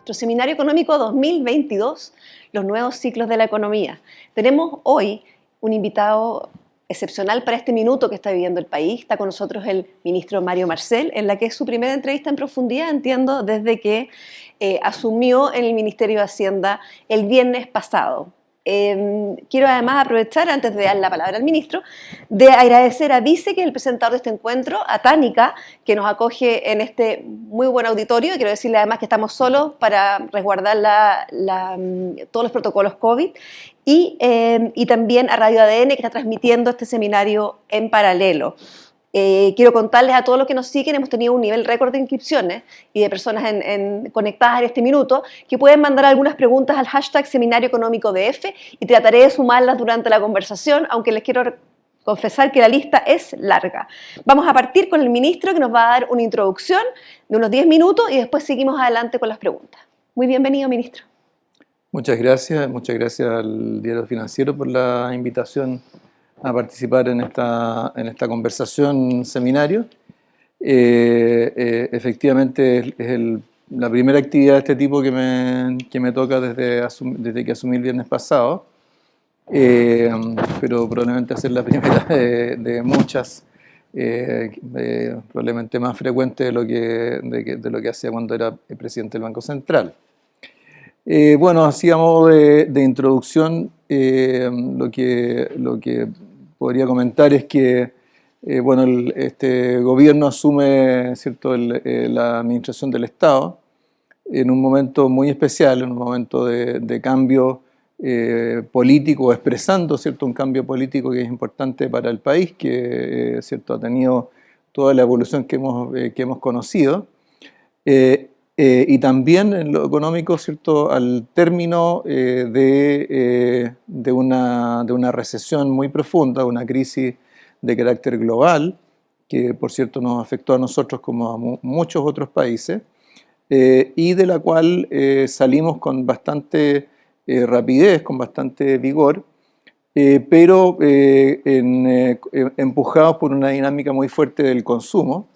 Nuestro Seminario Económico 2022, los nuevos ciclos de la economía. Tenemos hoy un invitado excepcional para este minuto que está viviendo el país. Está con nosotros el ministro Mario Marcel, en la que es su primera entrevista en profundidad, entiendo, desde que asumió en el Ministerio de Hacienda el viernes pasado. Quiero además aprovechar, antes de dar la palabra al ministro, de agradecer a Vice, que es el presentador de este encuentro, a Tánica, que nos acoge en este muy buen auditorio. Quiero decirle además que estamos solos para resguardar todos los protocolos COVID, y también a Radio ADN, que está transmitiendo este seminario en paralelo. Quiero contarles a todos los que nos siguen, hemos tenido un nivel récord de inscripciones y de personas conectadas en este minuto, que pueden mandar algunas preguntas al hashtag Seminario Económico DF y trataré de sumarlas durante la conversación, aunque les quiero confesar que la lista es larga. Vamos a partir con el ministro, que nos va a dar una introducción de unos 10 minutos y después seguimos adelante con las preguntas. Muy bienvenido, ministro. Muchas gracias al Diario Financiero por la invitación a participar en esta conversación seminario. Efectivamente es la primera actividad de este tipo que me toca desde que asumí el viernes pasado, pero probablemente ser la primera de muchas, probablemente más frecuente de lo que hacía cuando era presidente del Banco Central. Bueno, así a modo de introducción, lo que podría comentar es que bueno, este gobierno asume, ¿cierto?, la administración del Estado en un momento muy especial, en un momento de cambio político, expresando, ¿cierto?, un cambio político que es importante para el país, que ¿cierto?, ha tenido toda la evolución que hemos conocido. Y también en lo económico, ¿cierto?, al término de una recesión muy profunda, una crisis de carácter global, que por cierto nos afectó a nosotros como a muchos otros países, y de la cual salimos con bastante rapidez, con bastante vigor, pero empujados por una dinámica muy fuerte del consumo,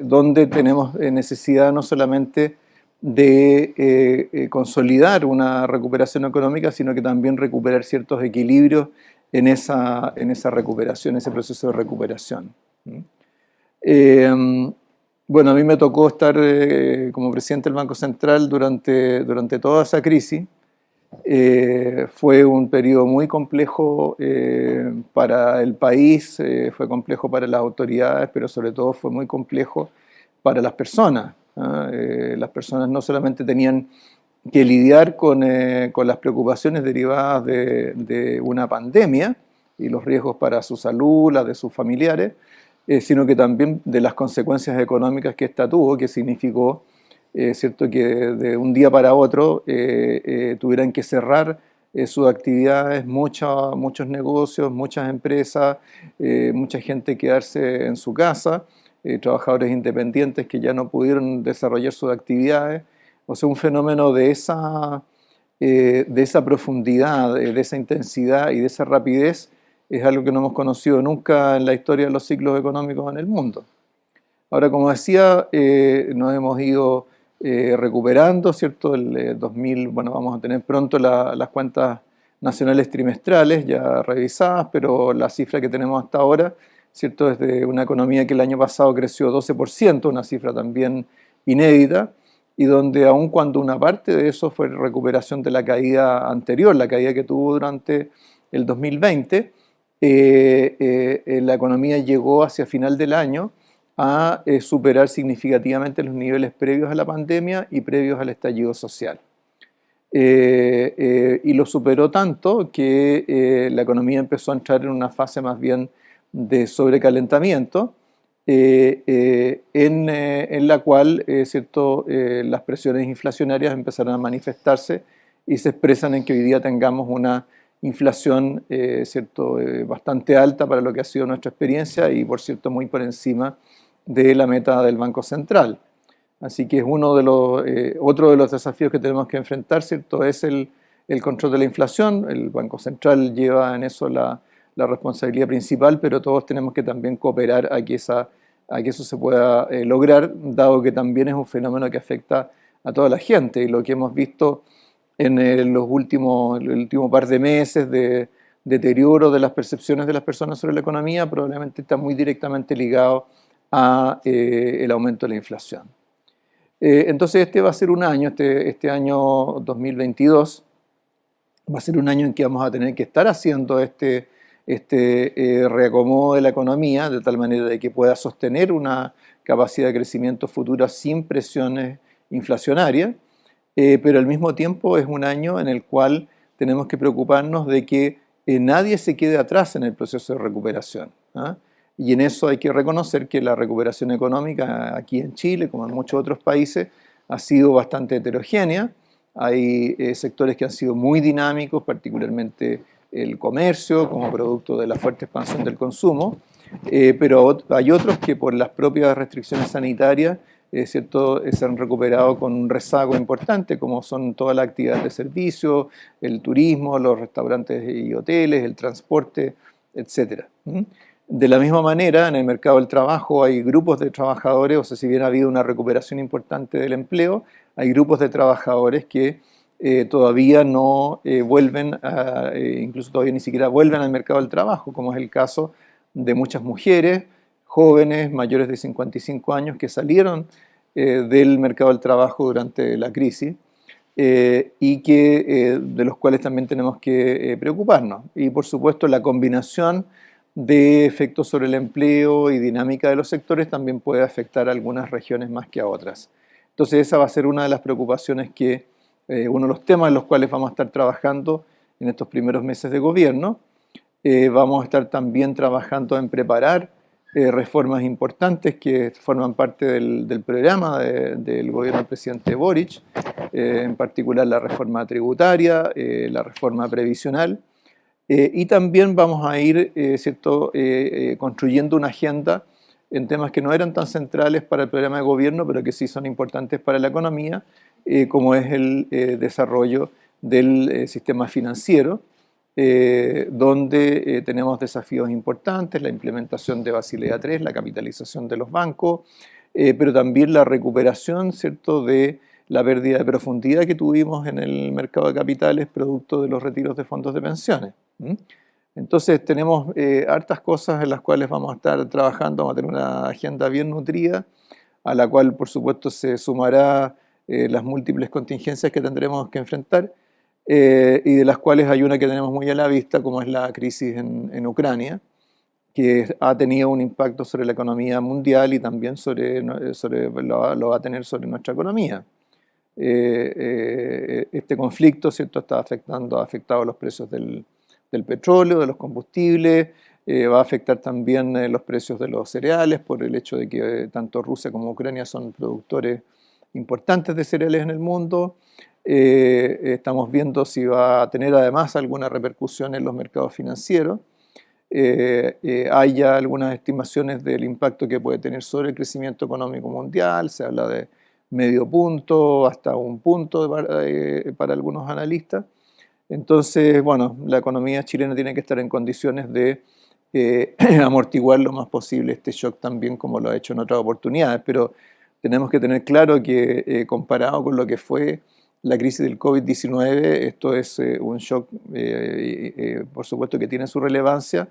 donde tenemos necesidad no solamente de consolidar una recuperación económica, sino que también recuperar ciertos equilibrios en esa recuperación, ese proceso de recuperación. Bueno, a mí me tocó estar como presidente del Banco Central durante toda esa crisis. Fue un periodo muy complejo para el país, fue complejo para las autoridades, pero sobre todo fue muy complejo para las personas. Las personas no solamente tenían que lidiar con las preocupaciones derivadas de una pandemia y los riesgos para su salud, las de sus familiares, sino que también de las consecuencias económicas que esta tuvo, que significó ¿cierto?, que de un día para otro tuvieran que cerrar sus actividades, muchos negocios, muchas empresas, mucha gente quedarse en su casa, trabajadores independientes que ya no pudieron desarrollar sus actividades. O sea, un fenómeno de esa profundidad, de esa intensidad y de esa rapidez es algo que no hemos conocido nunca en la historia de los ciclos económicos en el mundo. Ahora, como decía, nos hemos ido recuperando, ¿cierto? El 2000, bueno, vamos a tener pronto las cuentas nacionales trimestrales ya revisadas, pero la cifra que tenemos hasta ahora, ¿cierto?, es de una economía que el año pasado creció 12%, una cifra también inédita, y donde aun cuando una parte de eso fue recuperación de la caída anterior, la caída que tuvo durante el 2020, la economía llegó hacia final del año a superar significativamente los niveles previos a la pandemia y previos al estallido social. Y lo superó tanto que la economía empezó a entrar en una fase más bien de sobrecalentamiento, en la cual ¿cierto?, las presiones inflacionarias empezaron a manifestarse y se expresan en que hoy día tengamos una inflación ¿cierto?, bastante alta para lo que ha sido nuestra experiencia y, por cierto, muy por encima de la meta del Banco Central. Así que es otro de los desafíos que tenemos que enfrentar, ¿cierto?, es el control de la inflación. El Banco Central lleva en eso la responsabilidad principal, pero todos tenemos que también cooperar a que eso se pueda lograr, dado que también es un fenómeno que afecta a toda la gente. Y lo que hemos visto en el último par de meses de deterioro de las percepciones de las personas sobre la economía probablemente está muy directamente ligado a el aumento de la inflación. Entonces este va a ser un año, este año 2022, va a ser un año en que vamos a tener que estar haciendo reacomodo de la economía de tal manera de que pueda sostener una capacidad de crecimiento futura sin presiones inflacionarias, pero al mismo tiempo es un año en el cual tenemos que preocuparnos de que nadie se quede atrás en el proceso de recuperación, ¿ah? Y en eso hay que reconocer que la recuperación económica aquí en Chile, como en muchos otros países, ha sido bastante heterogénea. Hay sectores que han sido muy dinámicos, particularmente el comercio, como producto de la fuerte expansión del consumo, pero hay otros que por las propias restricciones sanitarias ¿cierto? Se han recuperado con un rezago importante, como son todas las actividades de servicio, el turismo, los restaurantes y hoteles, el transporte, etc. De la misma manera, en el mercado del trabajo hay grupos de trabajadores, o sea, si bien ha habido una recuperación importante del empleo, hay grupos de trabajadores que todavía no vuelven, incluso todavía ni siquiera vuelven al mercado del trabajo, como es el caso de muchas mujeres jóvenes mayores de 55 años que salieron del mercado del trabajo durante la crisis y de los cuales también tenemos que preocuparnos. Y por supuesto la combinación de efectos sobre el empleo y dinámica de los sectores también puede afectar a algunas regiones más que a otras. Entonces esa va a ser una de las preocupaciones uno de los temas en los cuales vamos a estar trabajando en estos primeros meses de gobierno. Vamos a estar también trabajando en preparar reformas importantes que forman parte del programa del gobierno del presidente Boric, en particular la reforma tributaria, la reforma previsional, y también vamos a ir ¿cierto? Construyendo una agenda en temas que no eran tan centrales para el programa de gobierno, pero que sí son importantes para la economía, como es el desarrollo del sistema financiero, donde tenemos desafíos importantes, la implementación de Basilea III, la capitalización de los bancos, pero también la recuperación, ¿cierto?, de la pérdida de profundidad que tuvimos en el mercado de capitales producto de los retiros de fondos de pensiones. Entonces tenemos hartas cosas en las cuales vamos a estar trabajando, vamos a tener una agenda bien nutrida, a la cual por supuesto se sumará las múltiples contingencias que tendremos que enfrentar, y de las cuales hay una que tenemos muy a la vista, como es la crisis en Ucrania, que ha tenido un impacto sobre la economía mundial y también lo va a tener sobre nuestra economía. Este conflicto, ¿cierto?, ha afectado los precios del petróleo, de los combustibles, va a afectar también los precios de los cereales por el hecho de que tanto Rusia como Ucrania son productores importantes de cereales en el mundo. Estamos viendo si va a tener además alguna repercusión en los mercados financieros. Hay ya algunas estimaciones del impacto que puede tener sobre el crecimiento económico mundial, se habla de medio punto hasta un punto para algunos analistas. Entonces, bueno, la economía chilena tiene que estar en condiciones de amortiguar lo más posible este shock también como lo ha hecho en otras oportunidades, pero tenemos que tener claro que comparado con lo que fue la crisis del COVID-19, esto es un shock, por supuesto que tiene su relevancia,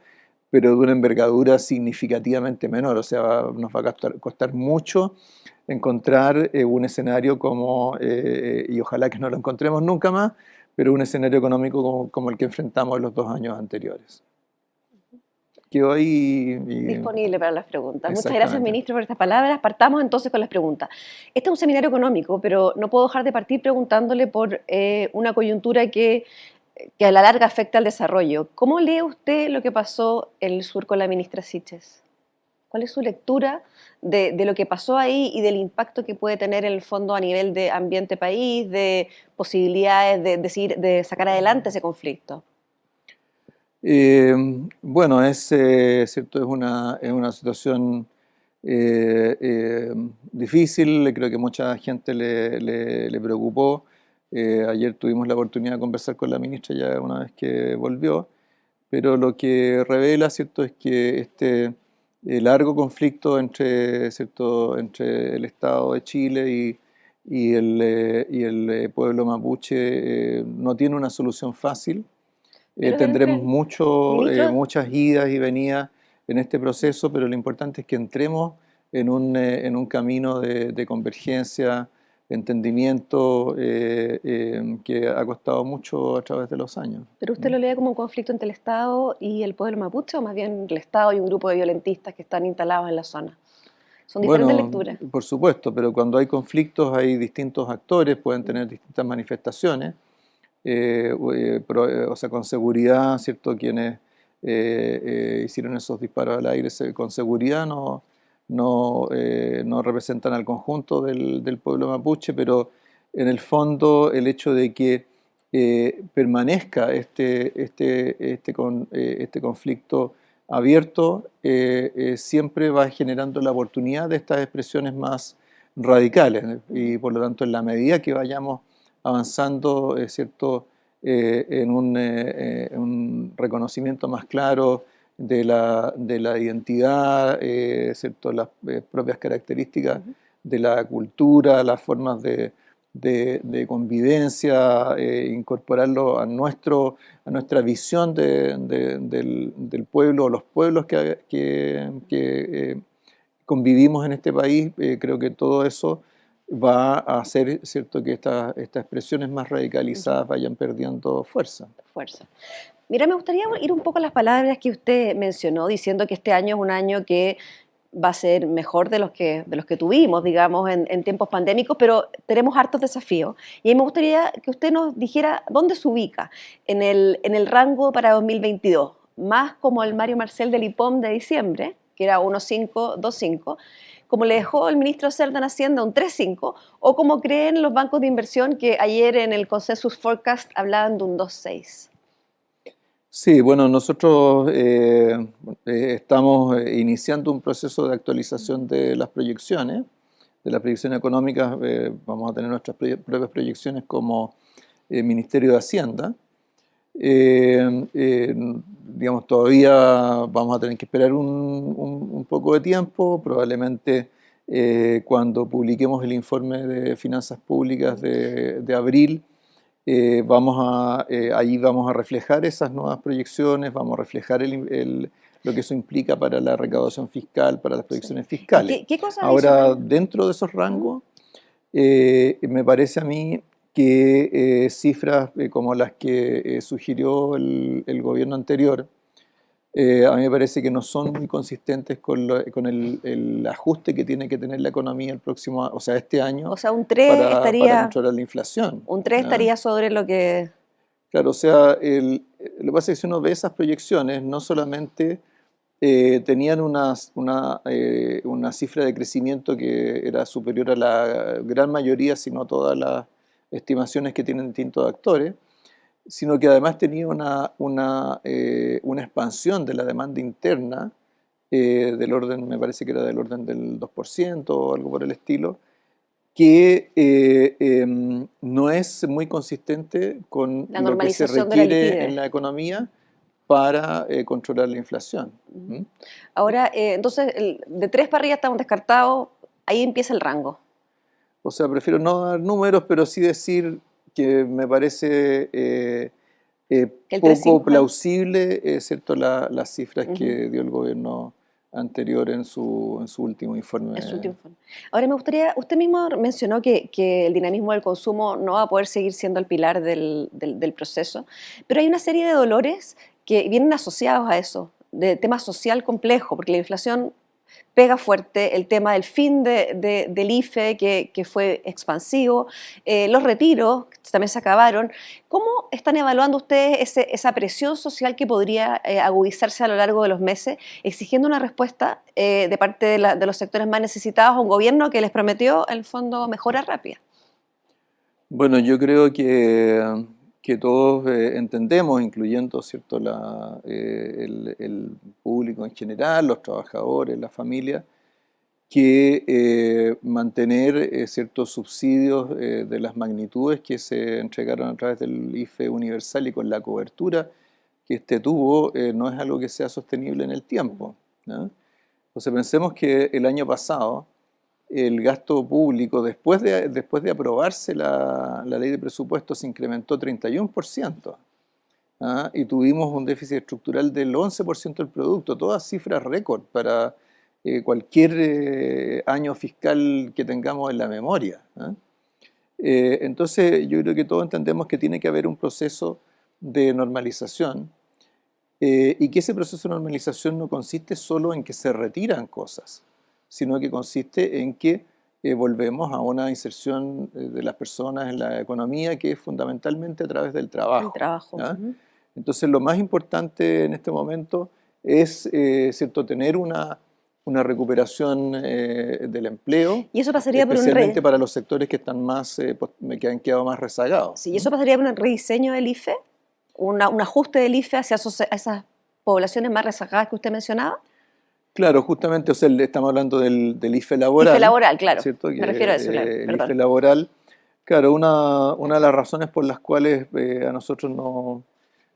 pero de una envergadura significativamente menor, o sea, nos va a costar mucho encontrar un escenario y ojalá que no lo encontremos nunca más, pero un escenario económico como el que enfrentamos en los 2 años anteriores. Quedó ahí disponible para las preguntas. Muchas gracias, exactamente. ministro, por estas palabras. Partamos entonces con las preguntas. Este es un seminario económico, pero no puedo dejar de partir preguntándole por una coyuntura que a la larga afecta al desarrollo. ¿Cómo lee usted lo que pasó en el sur con la ministra Siches? ¿Cuál es su lectura de lo que pasó ahí y del impacto que puede tener en el fondo a nivel de ambiente país, de posibilidades de sacar adelante ese conflicto? Bueno, cierto, es una situación difícil, creo que mucha gente le preocupó. Ayer tuvimos la oportunidad de conversar con la ministra ya una vez que volvió, pero lo que revela, ¿cierto?, es que este largo conflicto ¿cierto?, entre el Estado de Chile y el pueblo mapuche no tiene una solución fácil. Pero Tendremos siempre, ministro, muchas idas y venidas en este proceso, pero lo importante es que entremos en un camino de convergencia, entendimiento, que ha costado mucho a través de los años. ¿pero usted lo lee como un conflicto entre el Estado y el pueblo mapuche o más bien el Estado y un grupo de violentistas que están instalados en la zona? Son diferentes Bueno, lecturas. por supuesto, pero cuando hay conflictos hay distintos actores, pueden tener distintas manifestaciones. O sea, con seguridad, ¿cierto? Quienes hicieron esos disparos al aire, con seguridad no representan al conjunto del pueblo mapuche, pero en el fondo el hecho de que permanezca este conflicto abierto siempre va generando la oportunidad de estas expresiones más radicales, y por lo tanto en la medida que vayamos avanzando, ¿cierto? En un reconocimiento más claro de la identidad, ¿cierto? Las propias características de la cultura, las formas de convivencia, incorporarlo a nuestra visión del pueblo, o los pueblos que convivimos en este país. Creo que todo eso va a hacer, ¿cierto?, que estas expresiones más radicalizadas vayan perdiendo fuerza. Fuerza. Mira, me gustaría ir un poco a las palabras que usted mencionó, diciendo que este año es un año que va a ser mejor de los que tuvimos, digamos, en tiempos pandémicos, pero tenemos hartos desafíos. Y ahí me gustaría que usted nos dijera dónde se ubica en el rango para 2022, más como el Mario Marcel del IPOM de diciembre, que era 1,5, 2,5, como le dejó el ministro Cerda en Hacienda un 3,5, o como creen los bancos de inversión que ayer en el Consensus Forecast hablaban de un 2,6. Sí, bueno, nosotros estamos iniciando un proceso de actualización de las proyecciones, de las proyecciones económicas. Vamos a tener nuestras propias proyecciones como Ministerio de Hacienda. Digamos, todavía vamos a tener que esperar un poco de tiempo. Probablemente cuando publiquemos el informe de finanzas públicas de abril, allí vamos a reflejar esas nuevas proyecciones, vamos a reflejar lo que eso implica para la recaudación fiscal, para las Sí. proyecciones ¿Y fiscales. qué cosas Ahora, adicionales? dentro de esos rangos, me parece a mí que cifras como las que sugirió el gobierno anterior, a mí me parece que no son muy consistentes con el ajuste que tiene que tener la economía el próximo, o sea, este O año, sea, un 3 para estaría, controlar la inflación. un 3 ¿Ya? estaría sobre lo que... Claro, o sea, lo que pasa es que si uno ve esas proyecciones, no solamente tenían una cifra de crecimiento que era superior a la gran mayoría, sino a todas las estimaciones que tienen distintos actores, sino que además tenía una expansión de la demanda interna del orden, me parece que era del orden del 2% o algo por el estilo, que no es muy consistente con La lo que se normalización de la requiere en liquidez. la economía para controlar la inflación. ¿Mm? Ahora, entonces, de 3 para arriba estamos descartados, ahí empieza el rango. O sea, prefiero no dar números, pero sí decir que me parece Que el poco 3,5 es plausible, ¿cierto?, las cifras ujú, que dio el gobierno anterior en su último informe. es su último informe. Ahora, me gustaría, usted mismo mencionó que el dinamismo del consumo no va a poder seguir siendo el pilar del proceso, pero hay una serie de dolores que vienen asociados a eso, de tema social complejo, porque la inflación pega fuerte, el tema del fin del IFE que fue expansivo, los retiros que también se acabaron. ¿Cómo están evaluando ustedes esa presión social que podría agudizarse a lo largo de los meses, exigiendo una respuesta de parte de los sectores más necesitados a un gobierno que les prometió, en el fondo, mejora rápida? Bueno, yo creo que todos entendemos, incluyendo, ¿cierto?, el público en general, los trabajadores, la familia, que mantener ciertos subsidios de las magnitudes que se entregaron a través del IFE universal y con la cobertura que este tuvo, no es algo que sea sostenible en el tiempo, ¿no? Entonces pensemos que el año pasado el gasto público, después de aprobarse la ley de presupuestos, se incrementó 31%. ¿Ah? Y tuvimos un déficit estructural del 11% del producto, todas cifras récord para cualquier año fiscal que tengamos en la memoria. ¿Ah? Entonces yo creo que todos entendemos que tiene que haber un proceso de normalización y que ese proceso de normalización no consiste solo en que se retiran cosas, sino que consiste en que volvemos a una inserción de las personas en la economía que es fundamentalmente a través del El trabajo. trabajo. ¿Ya? Entonces lo más importante en este momento es ¿cierto? Tener una recuperación del empleo, Y eso pasaría por especialmente para los sectores que están que han quedado más rezagados. sí, y eso pasaría por un rediseño del IFE, un ajuste del IFE hacia a esas poblaciones más rezagadas que usted mencionaba. Claro, justamente, o sea, estamos hablando del IFE laboral. IFE laboral, claro. ¿Cierto? Me refiero a eso, claro. El Perdón. IFE laboral, claro, una de las razones por las cuales a nosotros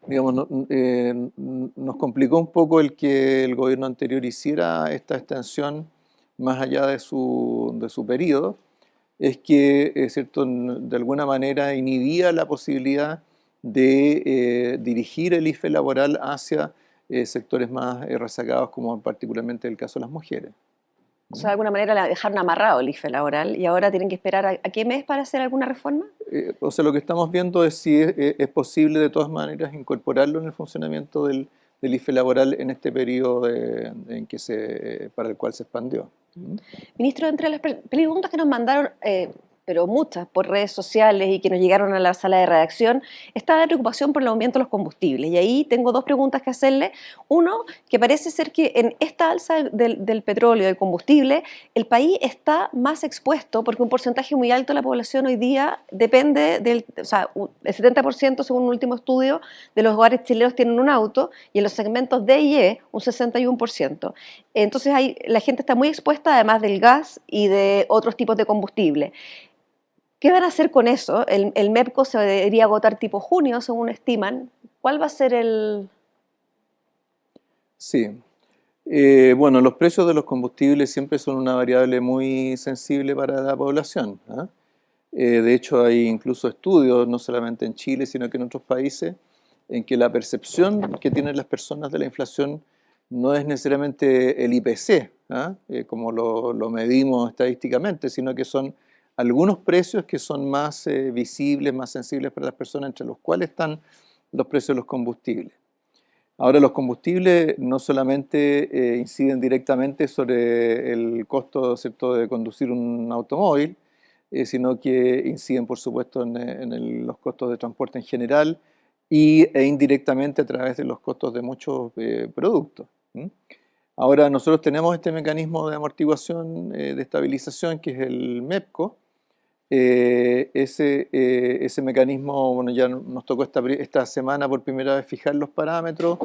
digamos, nos complicó un poco el que el gobierno anterior hiciera esta extensión más allá de su periodo, es que, ¿cierto? De alguna manera inhibía la posibilidad de dirigir el IFE laboral hacia sectores más rezagados, como particularmente el caso de las mujeres. O sea, de alguna manera la dejaron amarrado el IFE laboral y ahora tienen que esperar a qué mes para hacer alguna reforma. O sea, lo que estamos viendo es si es posible de todas maneras incorporarlo en el funcionamiento del IFE laboral en este periodo para el cual se expandió. Ministro, entre las preguntas que nos mandaron, pero muchas por redes sociales y que nos llegaron a la sala de redacción, está la preocupación por el aumento de los combustibles. Y ahí tengo dos preguntas que hacerle. Uno, que parece ser que en esta alza del petróleo, del combustible, el país está más expuesto porque un porcentaje muy alto de la población hoy día depende o sea, el 70% según un último estudio de los hogares chilenos tienen un auto y en los segmentos D y E un 61%. Entonces la gente está muy expuesta además del gas y de otros tipos de combustible. ¿Qué van a hacer con eso? El MEPCO se debería agotar tipo junio, según estiman. ¿Cuál va a ser el...? Sí. Bueno, los precios de los combustibles siempre son una variable muy sensible para la población. ¿Ah? De hecho, hay incluso estudios, no solamente en Chile, sino que en otros países, en que la percepción que tienen las personas de la inflación no es necesariamente el IPC, ¿ah? Como lo medimos estadísticamente, sino que son algunos precios que son más visibles, más sensibles para las personas, entre los cuales están los precios de los combustibles. Ahora, los combustibles no solamente inciden directamente sobre el costo, ¿cierto?, de conducir un automóvil, sino que inciden, por supuesto, en los costos de transporte en general e indirectamente a través de los costos de muchos productos. Ahora, nosotros tenemos este mecanismo de amortiguación, de estabilización, que es el MEPCO. Ese mecanismo, bueno, ya nos tocó esta semana por primera vez fijar los parámetros,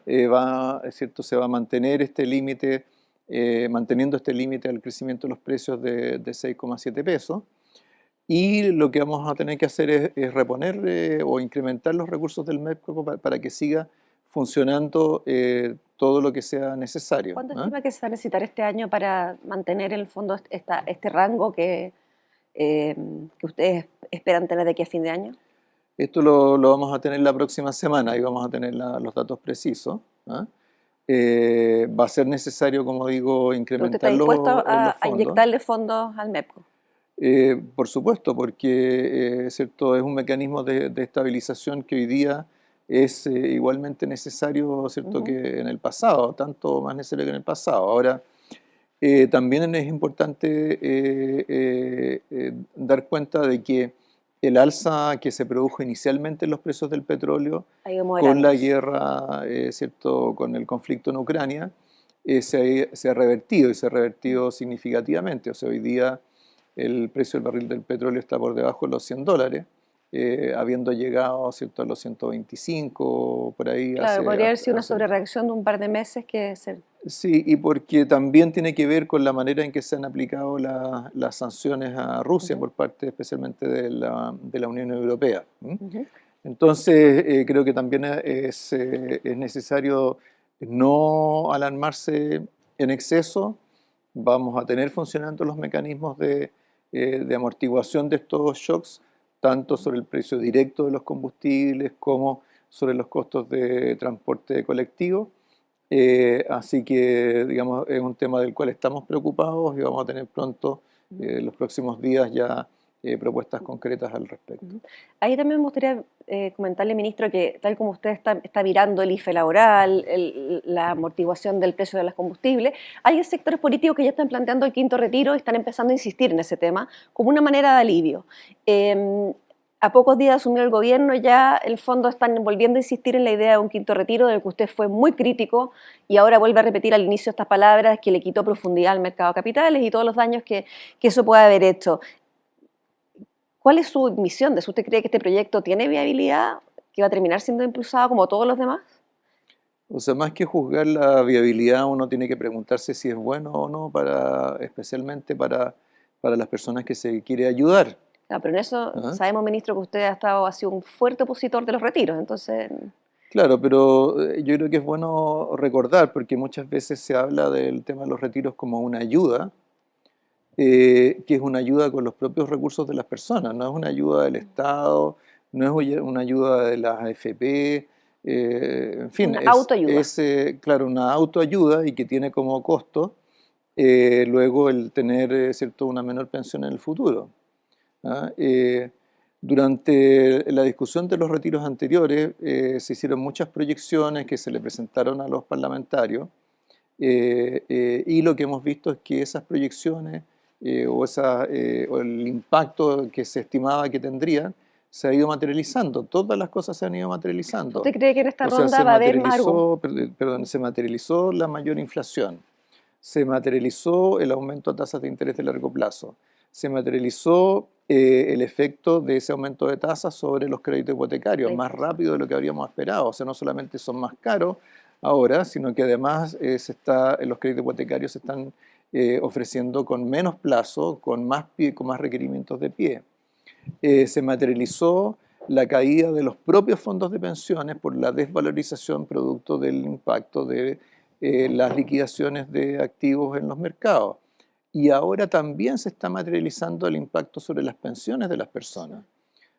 es cierto, se va a mantener este límite, manteniendo este límite al crecimiento de los precios de 6,7 pesos. Y lo que vamos a tener que hacer es reponer o incrementar los recursos del MEPCO para que siga funcionando todo lo que sea necesario. ¿Cuánto ¿Ah? estima que se va a necesitar este año para mantener en el fondo este rango que ustedes esperan tener de aquí a fin de año? Esto lo vamos a tener la próxima semana y vamos a tener los datos precisos. ¿Ah? Va a ser necesario, como digo, ¿Pero usted está incrementar dispuesto los a fondos. inyectarle fondos al MEPCO? Por supuesto, porque ¿cierto? Es un mecanismo de estabilización que hoy día es igualmente necesario, ¿cierto? Que en el pasado, tanto más necesario que en el pasado. Ahora, también es importante dar cuenta de que el alza que se produjo inicialmente en los precios del petróleo Ha ido con la moderándose. guerra, ¿cierto? Con el conflicto en Ucrania, se ha revertido y se ha revertido significativamente. O sea, hoy día el precio del barril del petróleo está por debajo de los $100, habiendo llegado, ¿cierto?, a los 125 por ahí. Claro, podría haber sido una sobrereacción de un par de meses que se... Sí, y porque también tiene que ver con la manera en que se han aplicado las sanciones a Rusia por parte especialmente de la Unión Europea. Entonces, creo que también es necesario no alarmarse en exceso vamos a tener funcionando los mecanismos de amortiguación de estos shocks, tanto sobre el precio directo de los combustibles como sobre los costos de transporte colectivo. Así que, digamos, es un tema del cual estamos preocupados y vamos a tener pronto, los próximos días ya, propuestas concretas al respecto. Ahí también me gustaría comentarle, ministro, que tal como usted está mirando el IFE laboral, la amortiguación del precio de los combustibles, hay sectores políticos que ya están planteando el quinto retiro y están empezando a insistir en ese tema como una manera de alivio. A pocos días de asumir el gobierno, ya en el fondo están volviendo a insistir en la idea de un quinto retiro, del que usted fue muy crítico y ahora vuelve a repetir al inicio estas palabras, que le quitó profundidad al mercado de capitales y todos los daños que eso puede haber hecho. ¿Cuál es su misión de eso? ¿Usted cree que este proyecto tiene viabilidad, que va a terminar siendo impulsado como todos los demás? O sea, más que juzgar la viabilidad, uno tiene que preguntarse si es bueno o no, especialmente para las personas que se quiere ayudar. Claro, pero en eso ¿Ah? sabemos, ministro, que usted ha sido un fuerte opositor de los retiros, entonces... Claro, pero yo creo que es bueno recordar, porque muchas veces se habla del tema de los retiros como una ayuda, que es una ayuda con los propios recursos de las personas, no es una ayuda del Estado, no es una ayuda de las AFP, en fin, Una autoayuda. es claro, una autoayuda y que tiene como costo luego el tener, ¿cierto?, una menor pensión en el futuro. ¿Ah? Durante la discusión de los retiros anteriores se hicieron muchas proyecciones que se le presentaron a los parlamentarios y lo que hemos visto es que esas proyecciones o el impacto que se estimaba que tendrían se ha ido materializando. Todas las cosas se han ido materializando. ¿Usted cree que en esta O sea, ronda va a haber más argumentos? perdón, se materializó la mayor inflación, se materializó el aumento de tasas de interés de largo plazo, se materializó el efecto de ese aumento de tasas sobre los créditos hipotecarios, más rápido de lo que habríamos esperado. O sea, no solamente son más caros ahora, sino que además los créditos hipotecarios se están ofreciendo con menos plazo, con más requerimientos de pie. Se materializó la caída de los propios fondos de pensiones por la desvalorización producto del impacto de las liquidaciones de activos en los mercados. Y ahora también se está materializando el impacto sobre las pensiones de las personas.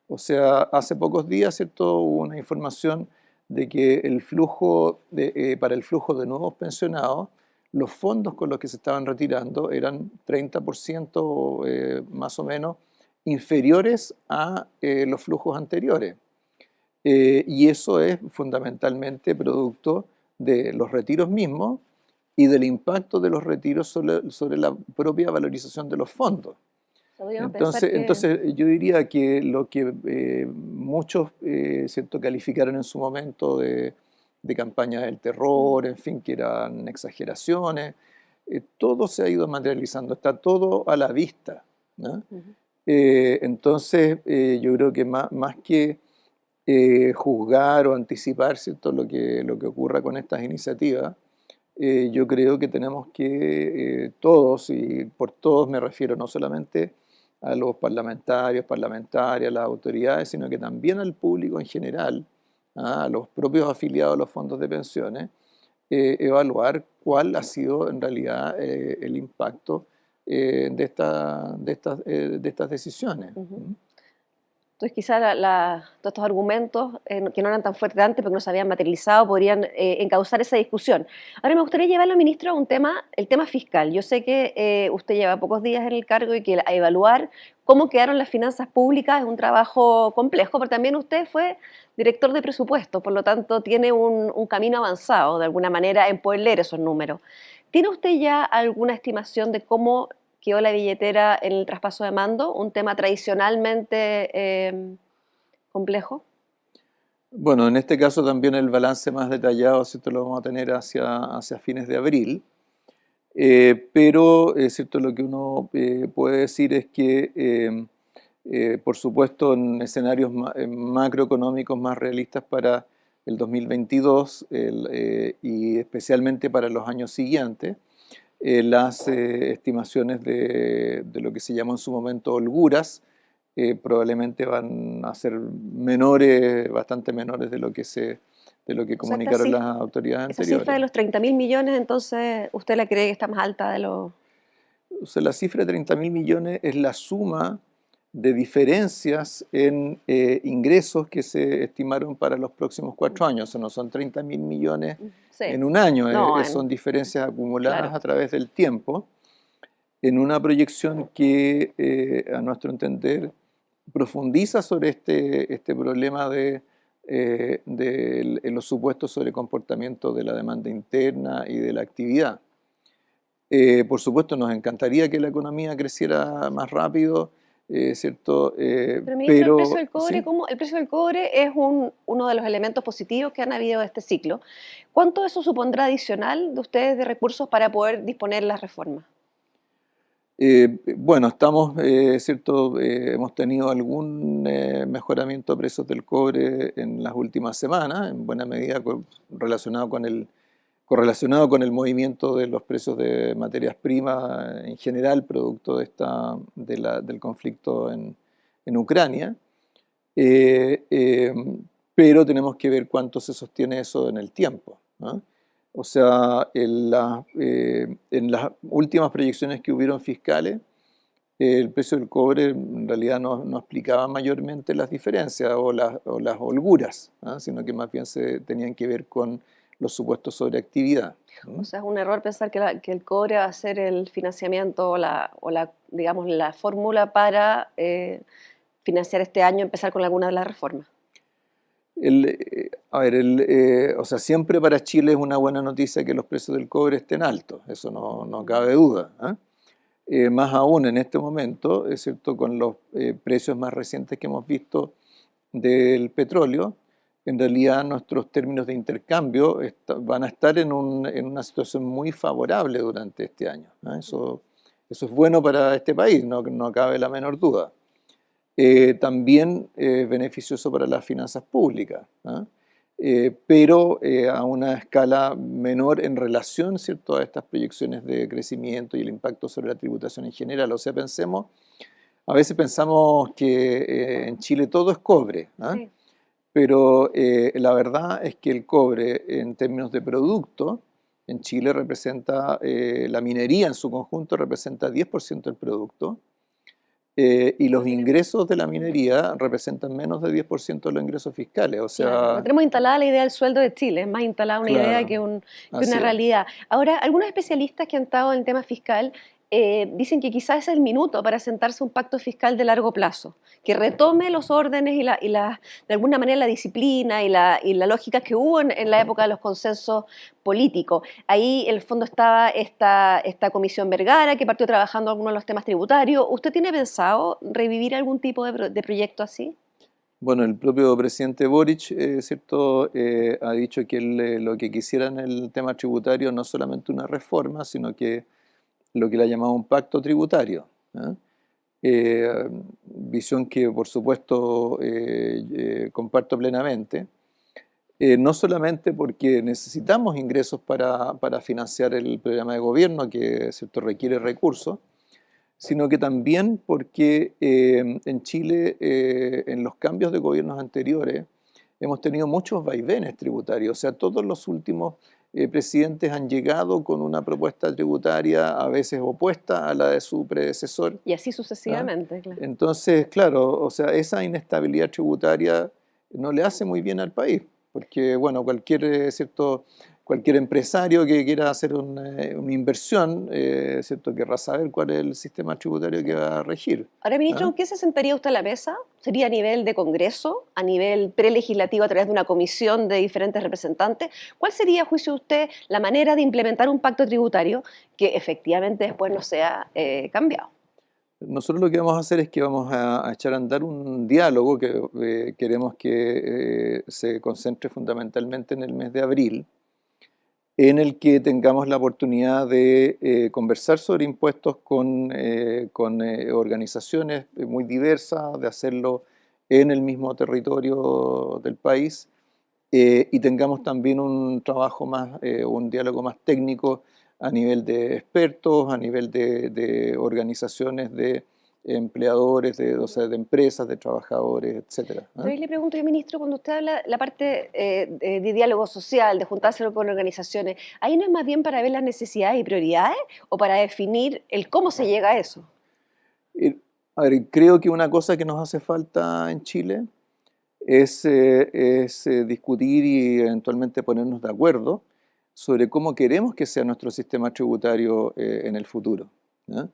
O sea, hace pocos días, ¿cierto?, hubo una información de que para el flujo de nuevos pensionados, los fondos con los que se estaban retirando eran 30% más o menos inferiores a los flujos anteriores. Y eso es fundamentalmente producto de los retiros mismos y del impacto de los retiros sobre la propia valorización de los fondos. Podríamos pensar Entonces yo diría que lo que muchos ¿cierto?, calificaron en su momento de campaña del terror, en fin, que eran exageraciones, todo se ha ido materializando, está todo a la vista, ¿no? Entonces yo creo que más que juzgar o anticipar, ¿cierto?, lo que ocurra con estas iniciativas, yo creo que tenemos que todos, y por todos me refiero no solamente a los parlamentarios, parlamentarias, las autoridades, sino que también al público en general, a los propios afiliados a los fondos de pensiones, evaluar cuál ha sido en realidad el impacto de estas decisiones. entonces quizás todos estos argumentos que no eran tan fuertes antes porque no se habían materializado podrían encauzar esa discusión. Ahora me gustaría llevarlo, ministro, a el tema fiscal. Yo sé que usted lleva pocos días en el cargo y que a evaluar cómo quedaron las finanzas públicas es un trabajo complejo, pero también usted fue director de presupuesto, por lo tanto tiene un camino avanzado de alguna manera en poder leer esos números. ¿Tiene usted ya alguna estimación de cómo quedó la billetera en el traspaso de mando, un tema tradicionalmente complejo? Bueno, en este caso también el balance más detallado, ¿cierto?, lo vamos a tener hacia fines de abril. Pero ¿cierto?, lo que uno puede decir es que, por supuesto, en escenarios macroeconómicos más realistas para el 2022 y especialmente para los años siguientes, las estimaciones de lo que se llamó en su momento holguras probablemente van a ser menores, bastante menores de lo que O sea, comunicaron las autoridades esa cifra anteriores. de los 30.000 millones, entonces, ¿usted la cree que está más alta de lo...? O sea, la cifra de 30.000 millones es la suma de diferencias en ingresos que se estimaron para los próximos 4 años. O sea, no son 30.000 millones Sí, en un año, no, son diferencias acumuladas claro. a través del tiempo, en una proyección que, a nuestro entender, profundiza sobre este problema de los supuestos sobre comportamiento de la demanda interna y de la actividad. Por supuesto, nos encantaría que la economía creciera más rápido, ¿cierto? Pero ministro, el precio Pero del cobre, sí, ¿cómo? El precio del cobre es uno de los elementos positivos que han habido de este ciclo. ¿Cuánto eso supondrá adicional de ustedes de recursos para poder disponer las reformas? bueno, ¿cierto? Hemos tenido algún mejoramiento de precios del cobre en las últimas semanas, en buena medida correlacionado con el movimiento de los precios de materias primas en general, producto del conflicto en Ucrania. Eh, eh, pero tenemos que ver cuánto se sostiene eso en el tiempo, ¿no? O sea, en las últimas proyecciones que hubieron fiscales, el precio del cobre en realidad no explicaba mayormente las diferencias o las holguras, ¿ah? Sino que más bien se tenían que ver con los supuestos sobre actividad. O sea, es un error pensar que el cobre va a ser el financiamiento digamos, la fórmula para financiar este año, empezar con alguna de las reformas. A ver, o sea, siempre para Chile es una buena noticia que los precios del cobre estén altos, eso no cabe duda, ¿ah? Más aún en este momento, es cierto, con los precios más recientes que hemos visto del petróleo, en realidad nuestros términos de intercambio van a estar en una situación muy favorable durante este año, ¿ah? Eso es bueno para este país, no cabe la menor duda. También beneficioso para las finanzas públicas, ¿ah? Pero a una escala menor en relación, ¿cierto?, a estas proyecciones de crecimiento y el impacto sobre la tributación en general. O sea, a veces pensamos que en Chile todo es cobre, ¿ah? Sí. Pero la verdad es que el cobre en términos de producto en Chile representa, la minería en su conjunto representa 10% del producto, y No los tenemos, ingresos de la minería representan menos de 10% de los ingresos fiscales. O claro, no sea, tenemos instalada la idea del sueldo de Chile, es más instalada una idea claro, que una así es. realidad. Ahora, algunos especialistas que han estado en el tema fiscal dicen que quizás es el minuto para sentarse un pacto fiscal de largo plazo, que retome los órdenes de alguna manera la disciplina y la lógica que hubo en la época de los consensos políticos. Ahí en el fondo estaba esta comisión Vergara que partió trabajando algunos de los temas tributarios. ¿Usted tiene pensado revivir algún tipo de proyecto así? Bueno, el propio presidente Boric, ¿cierto? Ha dicho que él, lo que quisiera en el tema tributario no solamente una reforma, sino que lo que le ha llamado un pacto tributario, ¿ah? Visión que por supuesto comparto plenamente. No solamente porque necesitamos ingresos para financiar el programa de gobierno que, ¿cierto?, requiere recursos, sino que también porque en Chile, en los cambios de gobiernos anteriores, hemos tenido muchos vaivenes tributarios. O sea, todos los últimos presidentes han llegado con una propuesta tributaria a veces opuesta a la de su predecesor, Y así ¿ah? sucesivamente, claro. Entonces, claro, o sea, esa inestabilidad tributaria no le hace muy bien al país, porque, bueno, cualquier empresario que quiera hacer una inversión, ¿cierto?, querrá saber cuál es el sistema tributario que Sí. va a regir, Ahora, ministro, ¿ah? ¿con qué se sentaría usted a la mesa? ¿Sería a nivel de Congreso, a nivel prelegislativo a través de una comisión de diferentes representantes? ¿Cuál sería, a juicio de usted, la manera de implementar un pacto tributario que efectivamente después no sea cambiado? Nosotros lo que vamos a hacer es que vamos a echar a andar un diálogo que queremos que se concentre fundamentalmente en el mes de abril, en el que tengamos la oportunidad de conversar sobre impuestos con organizaciones muy diversas, de hacerlo en el mismo territorio del país, y tengamos también un trabajo más, un diálogo más técnico a nivel de expertos, a nivel de organizaciones de empleadores, o sea, de empresas, de trabajadores, etcétera. Pero ahí le pregunto yo, ministro, cuando usted habla la parte de diálogo social, de juntarse con organizaciones, ¿ahí no es más bien para ver las necesidades y prioridades o para definir el cómo se llega a eso? Y, a ver, creo que una cosa que nos hace falta en Chile es discutir y eventualmente ponernos de acuerdo sobre cómo queremos que sea nuestro sistema tributario en el futuro, ¿ya?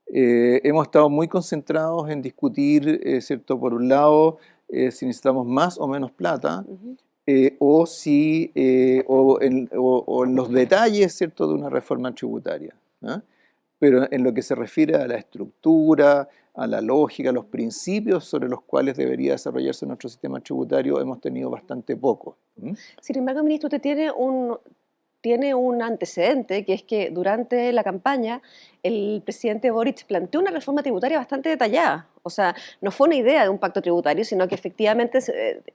Hemos estado muy concentrados en discutir, ¿cierto? Por un lado, si necesitamos más o menos plata, Ujú. o en los detalles, ¿cierto? De una reforma tributaria, ¿ah? Pero en lo que se refiere a la estructura, a la lógica, a los principios sobre los cuales debería desarrollarse nuestro sistema tributario, hemos tenido bastante poco. ¿Mm? Sin embargo, ministro, usted tiene un antecedente, que es que durante la campaña el presidente Boric planteó una reforma tributaria bastante detallada. O sea, no fue una idea de un pacto tributario, sino que efectivamente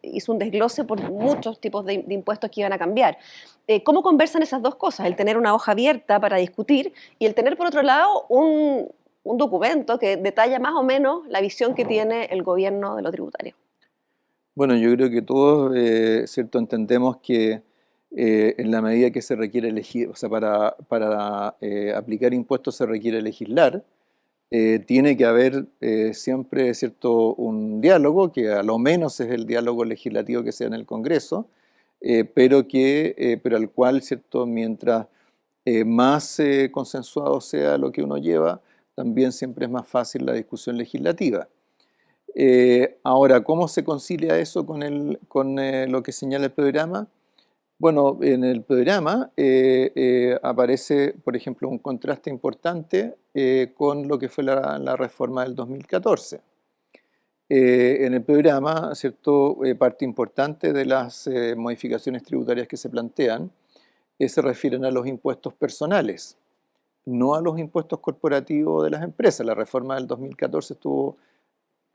hizo un desglose por muchos tipos de impuestos que iban a cambiar. ¿Cómo conversan esas dos cosas? El tener una hoja abierta para discutir y el tener, por otro lado, un documento que detalla más o menos la visión que tiene el gobierno de lo tributario. Bueno, yo creo que todos, ¿cierto? Entendemos que en la medida que se requiere elegir, o sea, para aplicar impuestos se requiere legislar, tiene que haber siempre, ¿cierto? Un diálogo, que a lo menos es el diálogo legislativo que sea en el Congreso, pero al cual, ¿cierto? Mientras más consensuado sea lo que uno lleva, también siempre es más fácil la discusión legislativa. Ahora, ¿cómo se concilia eso con lo que señala el programa? Bueno, en el programa aparece, por ejemplo, un contraste importante con lo que fue la reforma del 2014. En el programa, ¿cierto? Parte importante de las modificaciones tributarias que se plantean se refieren a los impuestos personales, no a los impuestos corporativos de las empresas. La reforma del 2014 estuvo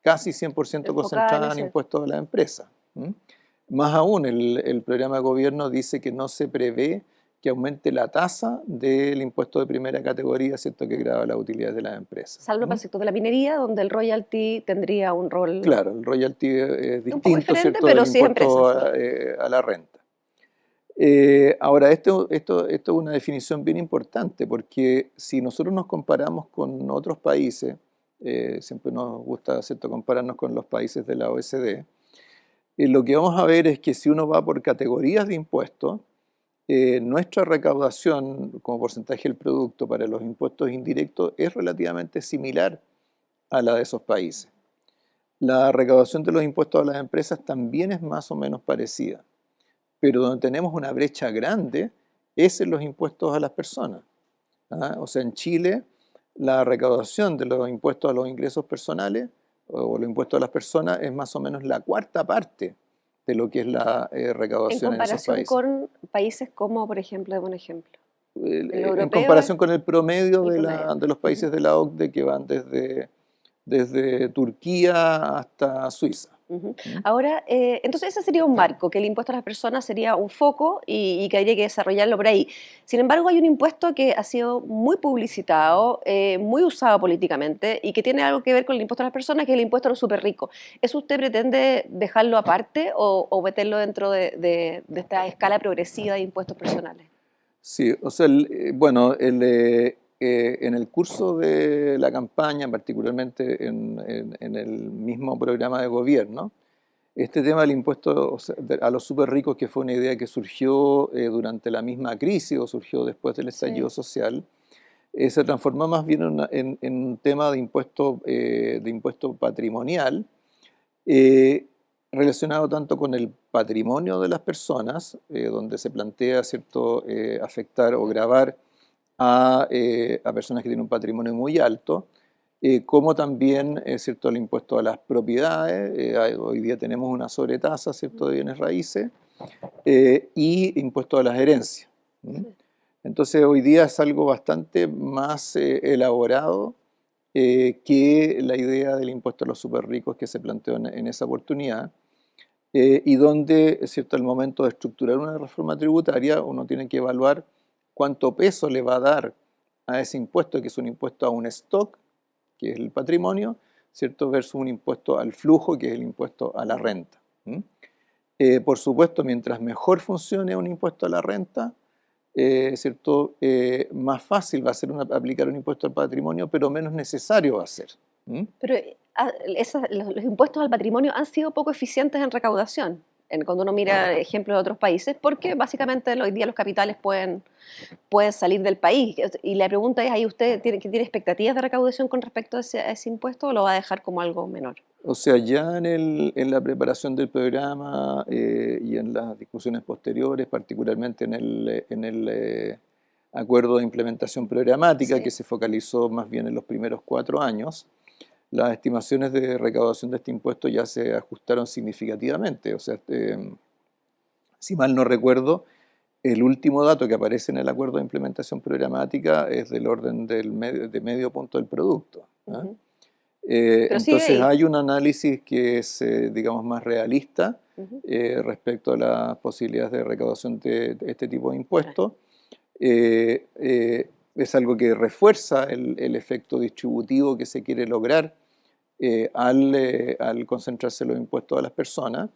casi 100% Enfocada en concentrada en ese. impuestos a las empresas. ¿M? Más aún, el programa de gobierno dice que no se prevé que aumente la tasa del impuesto de primera categoría, ¿cierto? Que grava las utilidades de las empresas. Salvo para ¿M? el sector de la minería, donde el royalty tendría un rol Claro, el royalty es un poco distinto, diferente, ¿cierto? Del pero sí es empresa. impuesto a la renta. Ahora, esto es una definición bien importante, porque si nosotros nos comparamos con otros países, siempre nos gusta, ¿cierto? Compararnos con los países de la OECD, lo que vamos a ver es que si uno va por categorías de impuestos, nuestra recaudación como porcentaje del producto para los impuestos indirectos es relativamente similar a la de esos países. La recaudación de los impuestos a las empresas también es más o menos parecida, pero donde tenemos una brecha grande es en los impuestos a las personas. ¿Ah? O sea, en Chile la recaudación de los impuestos a los ingresos personales o los impuestos a las personas es más o menos la cuarta parte de lo que es la En recaudación en esos comparación países. con países como, por ejemplo, de un ejemplo. El En europeo es comparación con el promedio el promedio. de los Ujú, países de la OCDE que van desde Turquía hasta Suiza. ujú. ¿Mm? Ahora, entonces ese sería un marco, que el impuesto a las personas sería un foco y que habría que desarrollarlo por ahí. Sin embargo, hay un impuesto que ha sido muy publicitado, muy usado políticamente y que tiene algo que ver con el impuesto a las personas, que es el impuesto a los súper ricos. ¿Eso usted pretende dejarlo aparte o meterlo dentro de esta escala progresiva de impuestos personales? Sí, o sea, bueno, en el curso de la campaña, particularmente en el mismo programa de gobierno, este tema del impuesto, o sea, a los súper ricos, que fue una idea que surgió durante la misma crisis o surgió después del estallido Sí. social, se transformó más bien en un tema de impuesto patrimonial, eh, relacionado tanto con el patrimonio de las personas, donde se plantea, ¿cierto? Afectar o gravar a personas que tienen un patrimonio muy alto, como también, ¿cierto? El impuesto a las propiedades. Hoy día tenemos una sobretasa, ¿cierto? De bienes raíces, y impuesto a las herencias. ¿Mm? Sí. Entonces hoy día es algo bastante más elaborado que la idea del impuesto a los súper ricos que se planteó en esa oportunidad, y donde, es cierto, al momento de estructurar una reforma tributaria, uno tiene que evaluar cuánto peso le va a dar a ese impuesto, que es un impuesto a un stock, que es el patrimonio, ¿cierto? Versus un impuesto al flujo, que es el impuesto a la renta. Por supuesto, mientras mejor funcione un impuesto a la renta, ¿cierto? Más fácil va a ser aplicar un impuesto al patrimonio, pero menos necesario va a ser. Pero los impuestos al patrimonio han sido poco eficientes en recaudación, cuando uno mira ejemplos de otros países, porque básicamente hoy día los capitales pueden salir del país. Y la pregunta es, ¿ahí usted tiene expectativas de recaudación con respecto a ese impuesto o lo va a dejar como algo menor? O sea, ya en la preparación del programa y en las discusiones posteriores, particularmente en el acuerdo de implementación programática, Sí. que se focalizó más bien en los primeros 4 años, las estimaciones de recaudación de este impuesto ya se ajustaron significativamente. O sea, si mal no recuerdo, el último dato que aparece en el acuerdo de implementación programática es del orden de medio punto del producto. Ujú. Pero sigue Entonces ahí. hay un análisis que es, digamos, más realista Ujú. respecto a las posibilidades de recaudación de este tipo de impuestos. Es algo que refuerza el efecto distributivo que se quiere lograr al concentrarse los impuestos a las personas,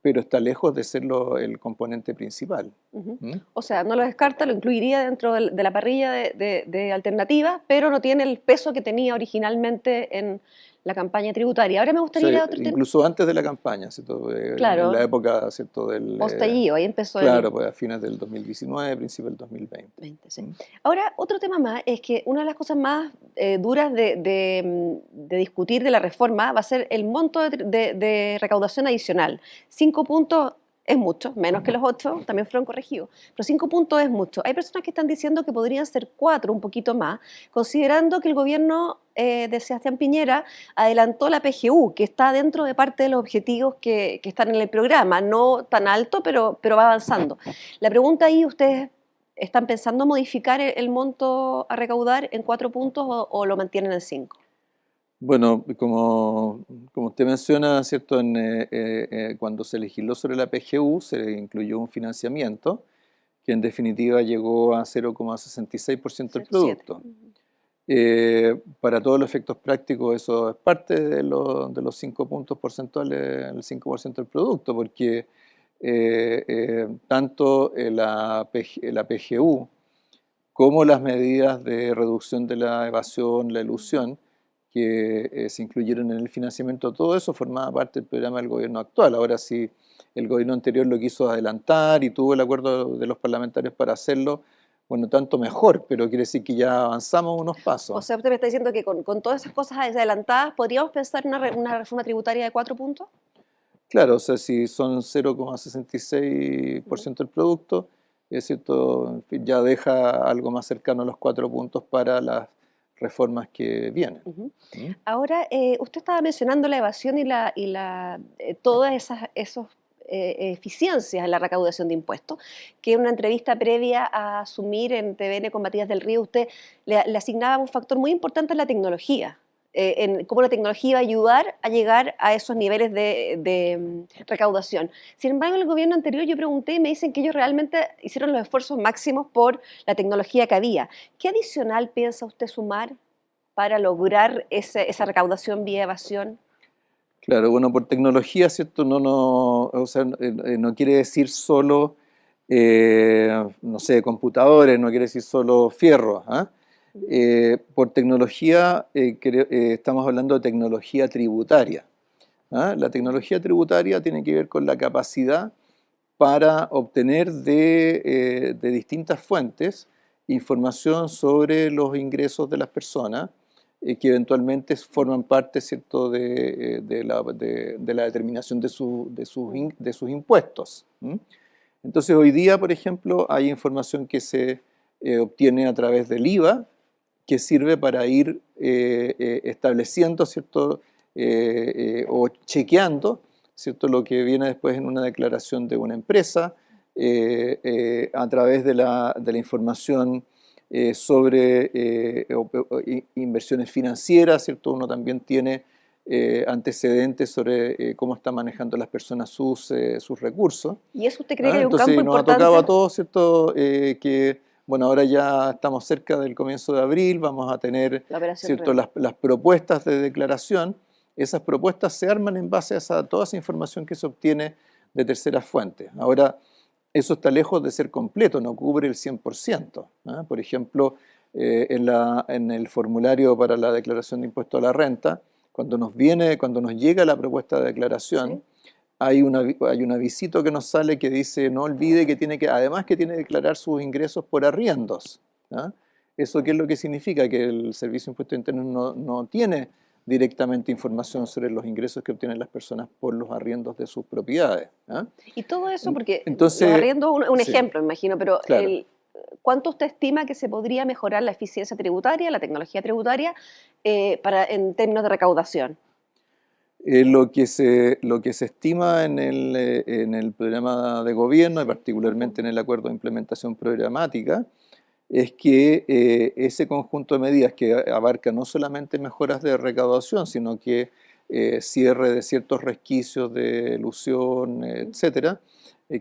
pero está lejos de ser el componente principal. Ujú. ¿Mm? O sea, no lo descarta, lo incluiría dentro de la parrilla de alternativas, pero no tiene el peso que tenía originalmente en la campaña tributaria. Ahora me O gustaría sea, ir a otro tema. incluso antes de la campaña, ¿cierto? En la Claro, época, ¿cierto? postallido, ahí empezó Claro, pues a fines del 2019, principios del 2020. 20, sí. ¿Mm? Ahora, otro tema más es que una de las cosas más duras de discutir de la reforma va a ser el monto de recaudación adicional. 5 puntos es mucho, menos que los 8, también fueron corregidos, pero 5 puntos es mucho. Hay personas que están diciendo que podrían ser 4, un poquito más, considerando que el gobierno de Sebastián Piñera adelantó la PGU, que está dentro de parte de los objetivos que están en el programa, no tan alto, pero va avanzando. La pregunta ahí, ustedes ¿están pensando modificar el monto a recaudar en 4 puntos o lo mantienen en 5? Bueno, como usted menciona, ¿cierto? Cuando se legisló sobre la PGU se incluyó un financiamiento que en definitiva llegó a 0,66% del 0,7. producto. Para todos los efectos prácticos eso es parte de los 5 puntos porcentuales, el 5% del producto, porque tanto la PGU como las medidas de reducción de la evasión, la elusión, que se incluyeron en el financiamiento, todo eso formaba parte del programa del gobierno actual. Ahora, si el gobierno anterior lo quiso adelantar y tuvo el acuerdo de los parlamentarios para hacerlo, bueno, tanto mejor, pero quiere decir que ya avanzamos unos O pasos. sea, usted me está diciendo que con todas esas cosas adelantadas, ¿podríamos pensar en una reforma tributaria de 4 puntos? Claro, o sea, si son Ujú, 0,66% del producto, es cierto, en fin, ya deja algo más cercano a los 4 puntos para las reformas que vienen. ujú. ¿Mm? Ahora, usted estaba mencionando la evasión todas esas eficiencias en la recaudación de impuestos, que en una entrevista previa a asumir en TVN con Matías del Río, usted le asignaba un factor muy importante en la tecnología, en cómo la tecnología iba a ayudar a llegar a esos niveles de recaudación. Sin embargo, en el gobierno anterior yo pregunté y me dicen que ellos realmente hicieron los esfuerzos máximos por la tecnología que había. ¿Qué adicional piensa usted sumar para lograr esa recaudación vía evasión? Claro, bueno, por tecnología, ¿cierto? O sea, no quiere decir solo, no sé, computadores, no quiere decir solo fierro, ¿ah? Ujú. Por tecnología, estamos hablando de tecnología tributaria, ¿ah? La tecnología tributaria tiene que ver con la capacidad para obtener de distintas fuentes información sobre los ingresos de las personas que eventualmente forman parte, ¿cierto?, de la determinación de sus impuestos. ¿M? Entonces, hoy día, por ejemplo, hay información que se obtiene a través del IVA, que sirve para ir estableciendo, ¿cierto?, o chequeando, ¿cierto?, lo que viene después en una declaración de una empresa, a través de la información sobre inversiones financieras, ¿cierto? Uno también tiene antecedentes sobre cómo están manejando las personas sus recursos. ¿Y eso usted cree que ¿Ah? hay un campo Entonces nos ha tocado importante? a todos, ¿cierto? Que bueno, ahora ya estamos cerca del comienzo de abril, vamos a tener, La operación ¿cierto?, REM. las propuestas de declaración. Esas propuestas se arman en base a toda esa información que se obtiene de terceras fuentes. Ahora, eso está lejos de ser completo, no cubre el 100%. ¿Ah? Por ejemplo, en el formulario para la declaración de impuesto a la renta, cuando nos llega la propuesta de declaración, ¿Sí? hay un avisito que nos sale que dice no olvide que además que tiene que declarar sus ingresos por arriendos. ¿Ah? ¿Eso qué es lo que significa? Que el Servicio de Impuestos Internos no tiene directamente información sobre los ingresos que obtienen las personas por los arriendos de sus propiedades. ¿Ah? Y todo eso, porque los Entonces, arriendos, un sí, ejemplo, me imagino, pero claro. ¿cuánto usted estima que se podría mejorar la eficiencia tributaria, la tecnología tributaria, en términos de recaudación? Lo que se estima en el programa de gobierno, y particularmente en el acuerdo de implementación programática, es que ese conjunto de medidas que abarca no solamente mejoras de recaudación, sino que cierre de ciertos resquicios de elusión, etcétera,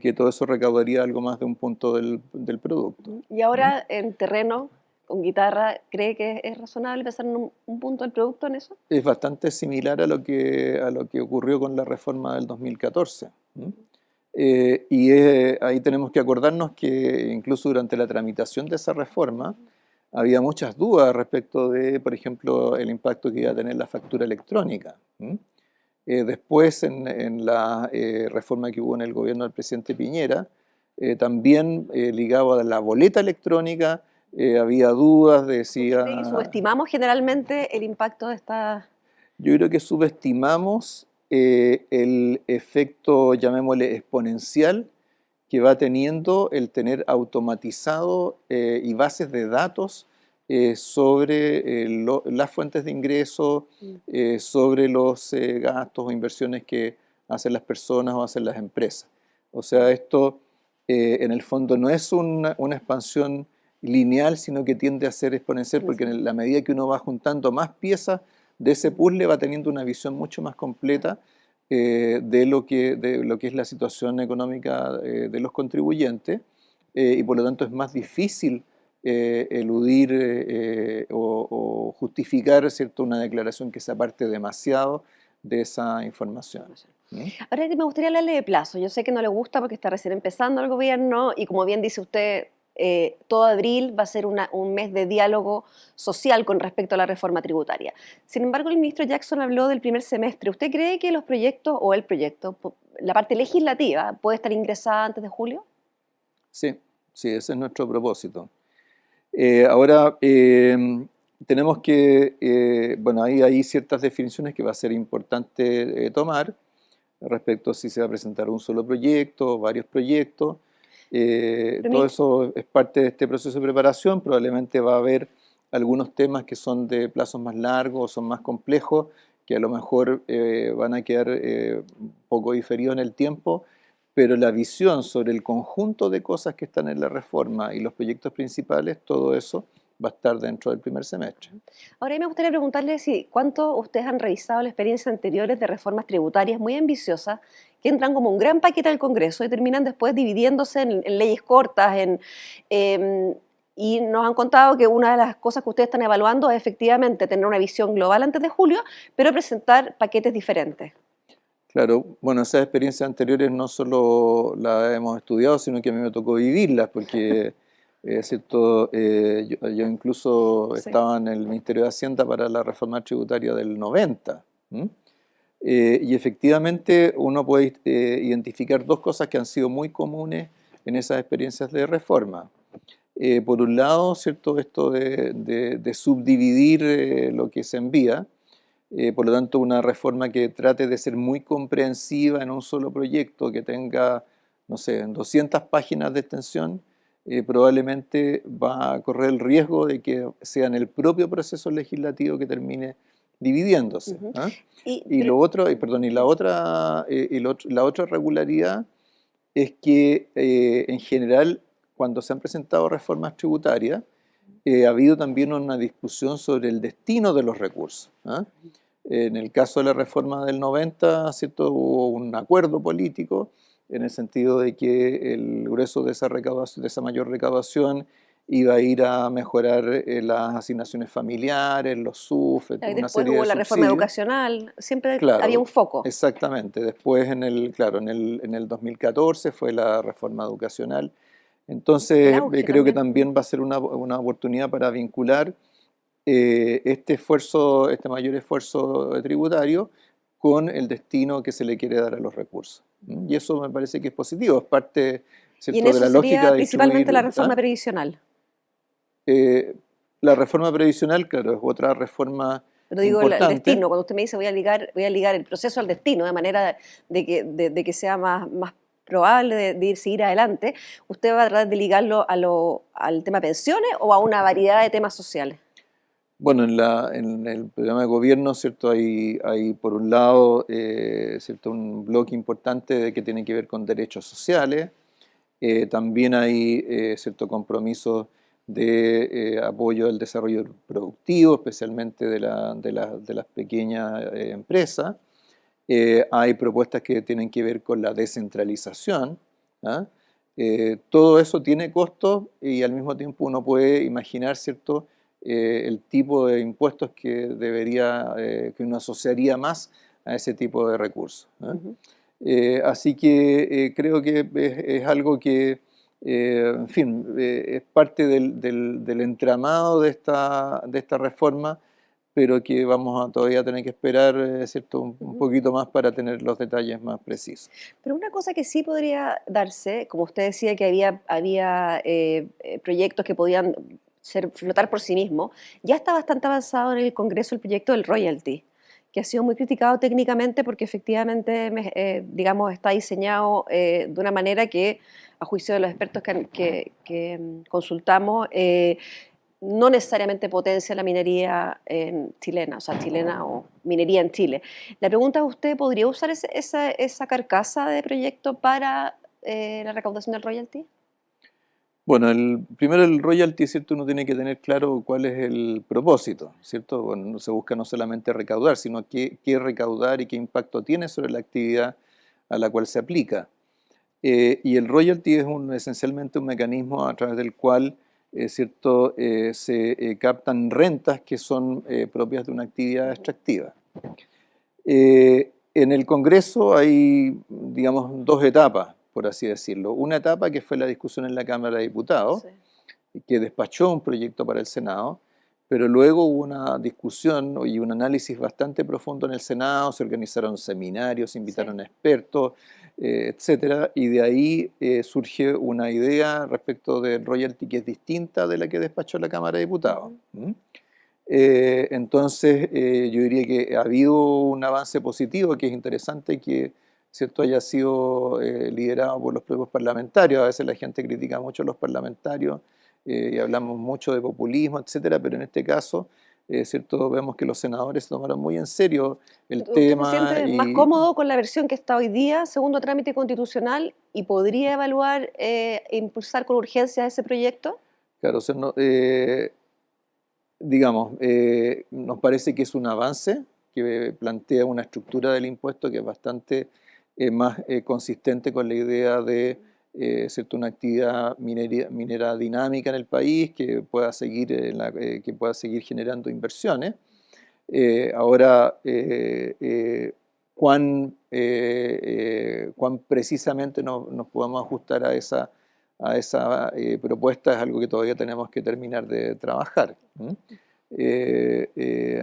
que todo eso recaudaría algo más de un punto del producto. Y ¿Mm? ahora, en terreno, con guitarra, ¿cree que es razonable pensar en un punto del producto en eso? Es bastante similar a lo que ocurrió con la reforma del 2014. ¿Mm? Ahí tenemos que acordarnos que incluso durante la tramitación de esa reforma había muchas dudas respecto de, por ejemplo, el impacto que iba a tener la factura electrónica. ¿Mm? Después, en la reforma que hubo en el gobierno del presidente Piñera, también ligado a la boleta electrónica, había dudas, ¿Usted cree que decía. subestimamos generalmente el impacto de esta... Yo creo que subestimamos el efecto, llamémosle, exponencial que va teniendo el tener automatizado y bases de datos sobre las fuentes de ingreso, sobre los gastos o inversiones que hacen las personas o hacen las empresas. O sea, esto en el fondo no es una expansión lineal, sino que tiende a ser exponencial, porque en la medida que uno va juntando más piezas de ese puzzle va teniendo una visión mucho más completa de lo que es la situación económica de los contribuyentes y por lo tanto es más difícil eludir o justificar, ¿cierto?, una declaración que se aparte demasiado de esa información. ¿Mm? Ahora que me gustaría hablarle de plazo. Yo sé que no le gusta porque está recién empezando el gobierno y como bien dice usted, todo abril va a ser un mes de diálogo social con respecto a la reforma tributaria. Sin embargo, el ministro Jackson habló del primer semestre. ¿Usted cree que los proyectos o el proyecto, la parte legislativa, puede estar ingresada antes de julio? Sí, sí, ese es nuestro propósito. Ahora, tenemos bueno, hay ciertas definiciones que va a ser importante tomar respecto a si se va a presentar un solo proyecto o varios proyectos. Pero Todo eso es parte de este proceso de preparación. Probablemente va a haber algunos temas que son de plazos más largos o son más complejos, que a lo mejor van a quedar un poco diferidos en el tiempo, pero la visión sobre el conjunto de cosas que están en la reforma y los proyectos principales, todo eso va a estar dentro del primer semestre. ahora a mí me gustaría preguntarle si cuánto ustedes han revisado las experiencias anteriores de reformas tributarias muy ambiciosas que entran como un gran paquete al Congreso y terminan después dividiéndose en leyes cortas. Y nos han contado que una de las cosas que ustedes están evaluando es efectivamente tener una visión global antes de julio, pero presentar paquetes diferentes. Claro, bueno, esas experiencias anteriores no solo las hemos estudiado, sino que a mí me tocó vivirlas, porque cierto, yo incluso Sí. estaba en el Ministerio de Hacienda para la reforma tributaria del 90. ¿M? Y efectivamente uno puede identificar dos cosas que han sido muy comunes en esas experiencias de reforma. Por un lado, ¿cierto? Esto de subdividir lo que se envía, por lo tanto, una reforma que trate de ser muy comprensiva en un solo proyecto, que tenga, no sé, 200 páginas de extensión, probablemente va a correr el riesgo de que sea en el propio proceso legislativo que termine dividiéndose. Ujú. ¿Ah? Y Pero, lo otro, y perdón, y la otra regularidad es que en general, cuando se han presentado reformas tributarias, ha habido también una discusión sobre el destino de los recursos. ¿Ah? En el caso de la reforma del 90, ¿cierto?, hubo un acuerdo político en el sentido de que el grueso de esa recaudación, de esa mayor recaudación, iba a ir a mejorar las asignaciones familiares, los SUF, Y una después serie hubo de la reforma subsidios. educacional, siempre había Claro, un foco. exactamente. Después, claro, en el 2014 fue la reforma educacional. El Entonces, auge creo que también. también va a ser una oportunidad para vincular este esfuerzo, este mayor esfuerzo tributario con el destino que se le quiere dar a los recursos. ¿Mm? Y eso me parece que es positivo, es parte, Y en ¿cierto?, de eso la lógica sería de principalmente la distribuir. reforma previsional. Eh, la reforma previsional, claro, es otra reforma Pero digo, el importante. destino, cuando usted me dice voy a ligar el proceso al destino, de manera de que sea más probable de seguir adelante, ¿usted va a tratar de ligarlo al tema pensiones o a una variedad de temas sociales? Bueno, en el programa de gobierno, ¿cierto? Hay por un lado, ¿cierto? Un bloque importante de que tiene que ver con derechos sociales. También hay, ¿cierto? Compromisos de apoyo al desarrollo productivo, especialmente de las pequeñas empresas. Hay propuestas que tienen que ver con la descentralización. ¿Ah? Todo eso tiene costos y al mismo tiempo uno puede imaginar, ¿cierto? El tipo de impuestos que uno asociaría más a ese tipo de recursos. ¿Ah? Ujú. Así que creo que es algo que, en fin, es parte del entramado de esta reforma, pero que vamos a todavía tener que esperar, ¿cierto? Un Ujú. poquito más para tener los detalles más precisos. Pero una cosa que sí podría darse, como usted decía que había proyectos que podían flotar por sí mismos, ya está bastante avanzado en el Congreso el proyecto del royalty, que ha sido muy criticado técnicamente porque efectivamente, digamos, está diseñado de una manera que, a juicio de los expertos que consultamos, no necesariamente potencia la minería chilena, o sea, chilena o minería en Chile. La pregunta es, ¿usted podría usar esa carcasa de proyecto para la recaudación del royalty? Bueno, primero el royalty, ¿cierto? Uno tiene que tener claro cuál es el propósito, ¿cierto? Bueno, no se busca no solamente recaudar, sino qué recaudar y qué impacto tiene sobre la actividad a la cual se aplica. Y el royalty es esencialmente un mecanismo a través del cual, ¿cierto? Se captan rentas que son propias de una actividad extractiva. En el Congreso hay, digamos, dos etapas, por así decirlo. Una etapa que fue la discusión en la Cámara de Diputados, Sí. que despachó un proyecto para el Senado, pero luego hubo una discusión y un análisis bastante profundo en el Senado, se organizaron seminarios, se Sí. invitaron expertos, etcétera, y de ahí surge una idea respecto del royalty que es distinta de la que despachó la Cámara de Diputados. Ujú. ¿Mm? Entonces, yo diría que ha habido un avance positivo, que es interesante que, ¿cierto?, haya sido liderado por los propios parlamentarios. A veces la gente critica mucho a los parlamentarios y hablamos mucho de populismo, etcétera, pero en este caso, ¿cierto?, vemos que los senadores se tomaron muy en serio el ¿Usted se tema siente más y, cómodo con la versión que está hoy día, segundo trámite constitucional, y podría evaluar e impulsar con urgencia ese proyecto? claro, o sea, digamos, nos parece que es un avance que plantea una estructura del impuesto que es bastante más consistente con la idea de ¿cierto? Una actividad minera dinámica en el país que pueda seguir, que pueda seguir generando inversiones. Ahora, cuán precisamente nos podemos ajustar a esa propuesta es algo que todavía tenemos que terminar de trabajar. ¿M?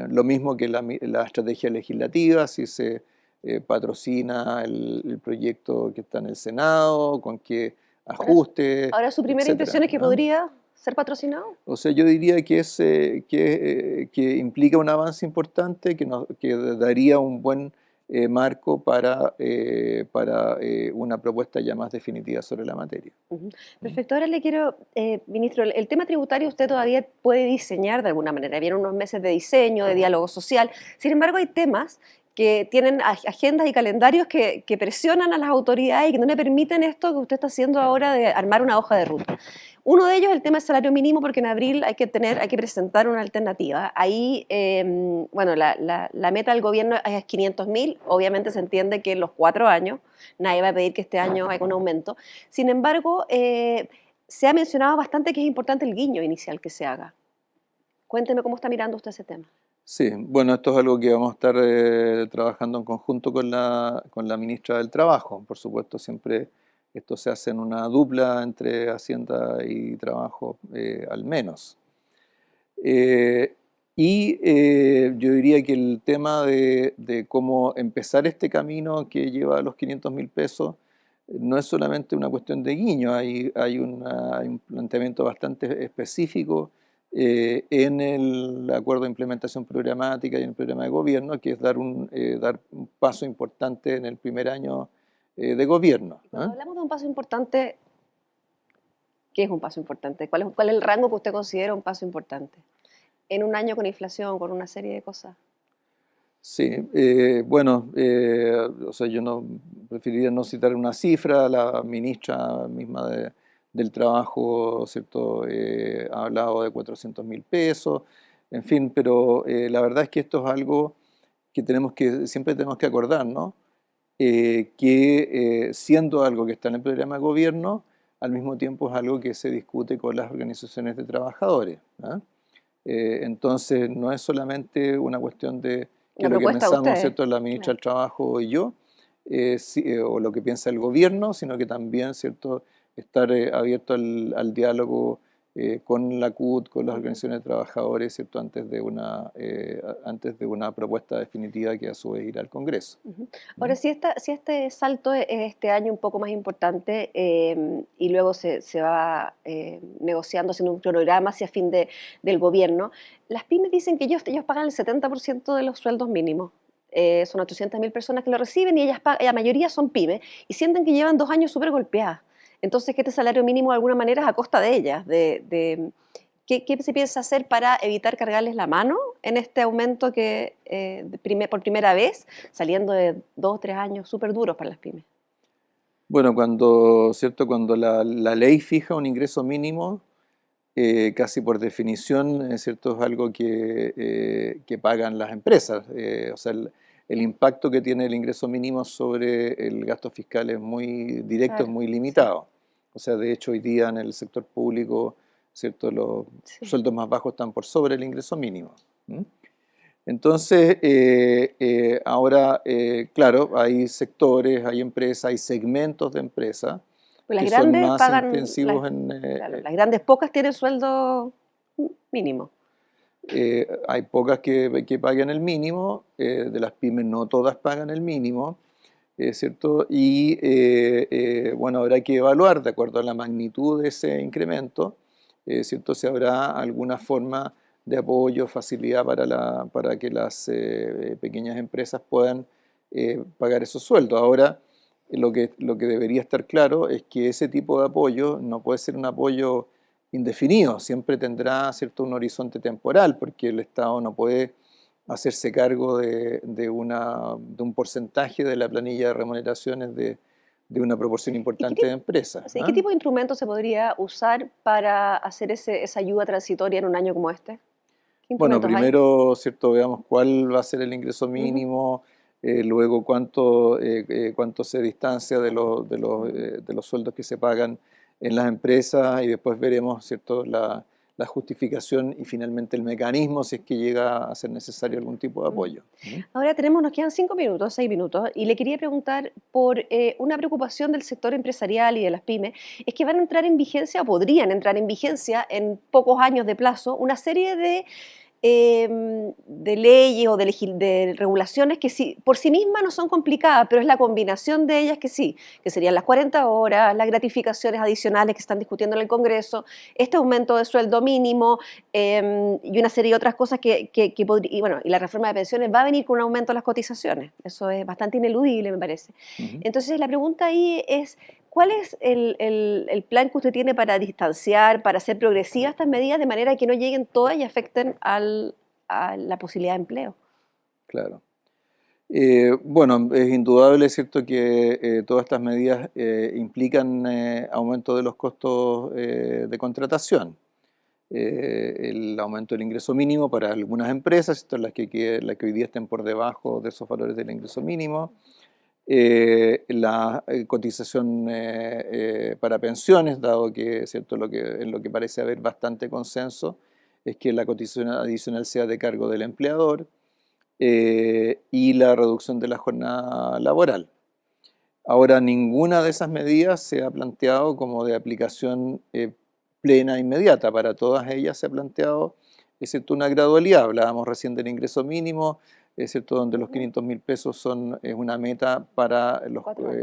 Lo mismo que la estrategia legislativa, si se patrocina el proyecto que está en el Senado, con qué Ahora, ajuste, ahora su primera etcétera, impresión es que ¿no? podría ser patrocinado. O sea, yo diría que implica un avance importante, que daría un buen marco para una propuesta ya más definitiva sobre la materia. Ujú. ¿Mm? Perfecto. Ahora le quiero, ministro, el tema tributario usted todavía puede diseñar de alguna manera. Vienen unos meses de diseño, de diálogo social. Sin embargo, hay temas que tienen agendas y calendarios que presionan a las autoridades y que no le permiten esto que usted está haciendo ahora de armar una hoja de ruta. Uno de ellos es el tema del salario mínimo, porque en abril hay que presentar una alternativa. Ahí, bueno, la meta del gobierno es 500.000. Obviamente se entiende que en los 4 años nadie va a pedir que este año haya un aumento. Sin embargo, se ha mencionado bastante que es importante el guiño inicial que se haga. Cuénteme cómo está mirando usted ese tema. Sí, bueno, esto es algo que vamos a estar trabajando en conjunto con la ministra del Trabajo. Por supuesto, siempre esto se hace en una dupla entre Hacienda y Trabajo, al menos. Eh, yo diría que el tema de cómo empezar este camino que lleva a los 500.000 pesos no es solamente una cuestión de guiño, hay un planteamiento bastante específico en el acuerdo de implementación programática y en el programa de gobierno, que es dar un paso importante en el primer año de gobierno. Cuando hablamos de un paso importante, ¿qué es un paso importante? ¿Cuál es el rango que usted considera un paso importante? En un año con inflación, con una serie de cosas. Sí, bueno, o sea, yo no preferiría no citar una cifra, la ministra misma del Trabajo, ¿cierto? Ha hablado de 400.000 pesos, en fin, pero la verdad es que esto es algo que siempre tenemos que acordar, ¿no? Que siendo algo que está en el programa de gobierno, al mismo tiempo es algo que se discute con las organizaciones de trabajadores, ¿ah? Entonces, no es solamente una cuestión de qué Una es lo que propuesta de pensamos, ustedes. ¿cierto?, la ministra Claro. del Trabajo y yo, o lo que piensa el gobierno, sino que también, ¿cierto?, estar abierto al diálogo con la CUT, con las Ujú. organizaciones de trabajadores, ¿cierto?, antes de una propuesta definitiva que a su vez irá al Congreso. Ujú. ¿Mm? Ahora, si este salto es este año un poco más importante y luego se va negociando, haciendo un cronograma hacia fin del gobierno, las pymes dicen que ellos pagan el 70% de los sueldos mínimos. Son 800.000 personas que lo reciben y la mayoría son pymes y sienten que llevan 2 años súper golpeadas. Entonces, que este salario mínimo de alguna manera es a costa de ellas, ¿qué se piensa hacer para evitar cargarles la mano en este aumento que por primera vez, saliendo de 2 o 3 años súper duros para las pymes? Bueno, ¿cierto? Cuando la ley fija un ingreso mínimo, casi por definición, ¿cierto? Es algo que pagan las empresas. O sea, el impacto que tiene el ingreso mínimo sobre el gasto fiscal es muy directo, es Claro, muy sí, limitado. O sea, de hecho, hoy día en el sector público, ¿cierto? Los sí. sueldos más bajos están por sobre el ingreso mínimo. ¿Mm? Entonces, ahora, claro, hay sectores, hay empresas, hay segmentos de empresas Pues las que son grandes más pagan, intensivos en, claro, las grandes pocas tienen sueldo mínimo. hay pocas que paguen el mínimo, de las pymes no todas pagan el mínimo, ¿cierto? Bueno, habrá que evaluar de acuerdo a la magnitud de ese incremento, ¿cierto? Si habrá alguna forma de apoyo, facilidad para que las pequeñas empresas puedan pagar esos sueldos. Ahora, lo que debería estar claro es que ese tipo de apoyo no puede ser un apoyo indefinido, siempre tendrá, ¿cierto?, un horizonte temporal, porque el Estado no puede hacerse cargo de un porcentaje de la planilla de remuneraciones de una proporción ¿Y qué importante de tipo, empresas, sí, qué ¿ah? tipo de instrumento se podría usar para hacer esa ayuda transitoria en un año como este? ¿Qué Bueno, instrumentos hay? primero, ¿cierto?, veamos cuál va a ser el ingreso Ujú. mínimo, luego cuánto se distancia de los sueldos que se pagan en las empresas y después veremos, ¿cierto?, la justificación y finalmente el mecanismo si es que llega a ser necesario algún tipo de Ujú. apoyo. ¿Mm? Ahora nos quedan 5 minutos, 6 minutos, y le quería preguntar por una preocupación del sector empresarial y de las pymes, es que van a entrar en vigencia, o podrían entrar en vigencia en pocos años de plazo, una serie de leyes o de regulaciones que sí, por sí mismas no son complicadas, pero es la combinación de ellas que sí, que serían las 40 horas, las gratificaciones adicionales que están discutiendo en el Congreso, este aumento de sueldo mínimo y una serie de otras cosas y bueno, y la reforma de pensiones va a venir con un aumento de las cotizaciones, eso es bastante ineludible me parece. Ujú. Entonces la pregunta ahí es, ¿cuál es el plan que usted tiene para distanciar, para hacer progresivas estas medidas de manera que no lleguen todas y afecten a la posibilidad de empleo? Claro. Bueno, es indudable, ¿cierto?, que todas estas medidas implican aumento de los costos de contratación. El aumento del ingreso mínimo para algunas empresas, ¿cierto?, las que hoy día estén por debajo de esos valores del ingreso mínimo. la cotización para pensiones, dado que, ¿cierto? En lo que parece haber bastante consenso es que la cotización adicional sea de cargo del empleador, y la reducción de la jornada laboral. Ahora, ninguna de esas medidas se ha planteado como de aplicación plena, inmediata. Para todas ellas se ha planteado, es cierto, una gradualidad. Hablábamos recién del ingreso mínimo, es cierto, donde los 500.000 pesos es una meta para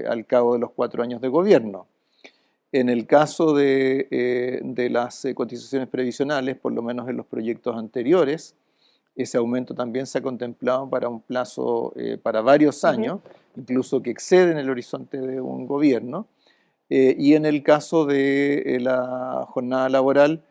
al cabo de los 4 años de gobierno. En el caso de las cotizaciones previsionales, por lo menos en los proyectos anteriores, ese aumento también se ha contemplado para un plazo, para varios años, incluso que exceden el horizonte de un gobierno. Y en el caso de la jornada laboral,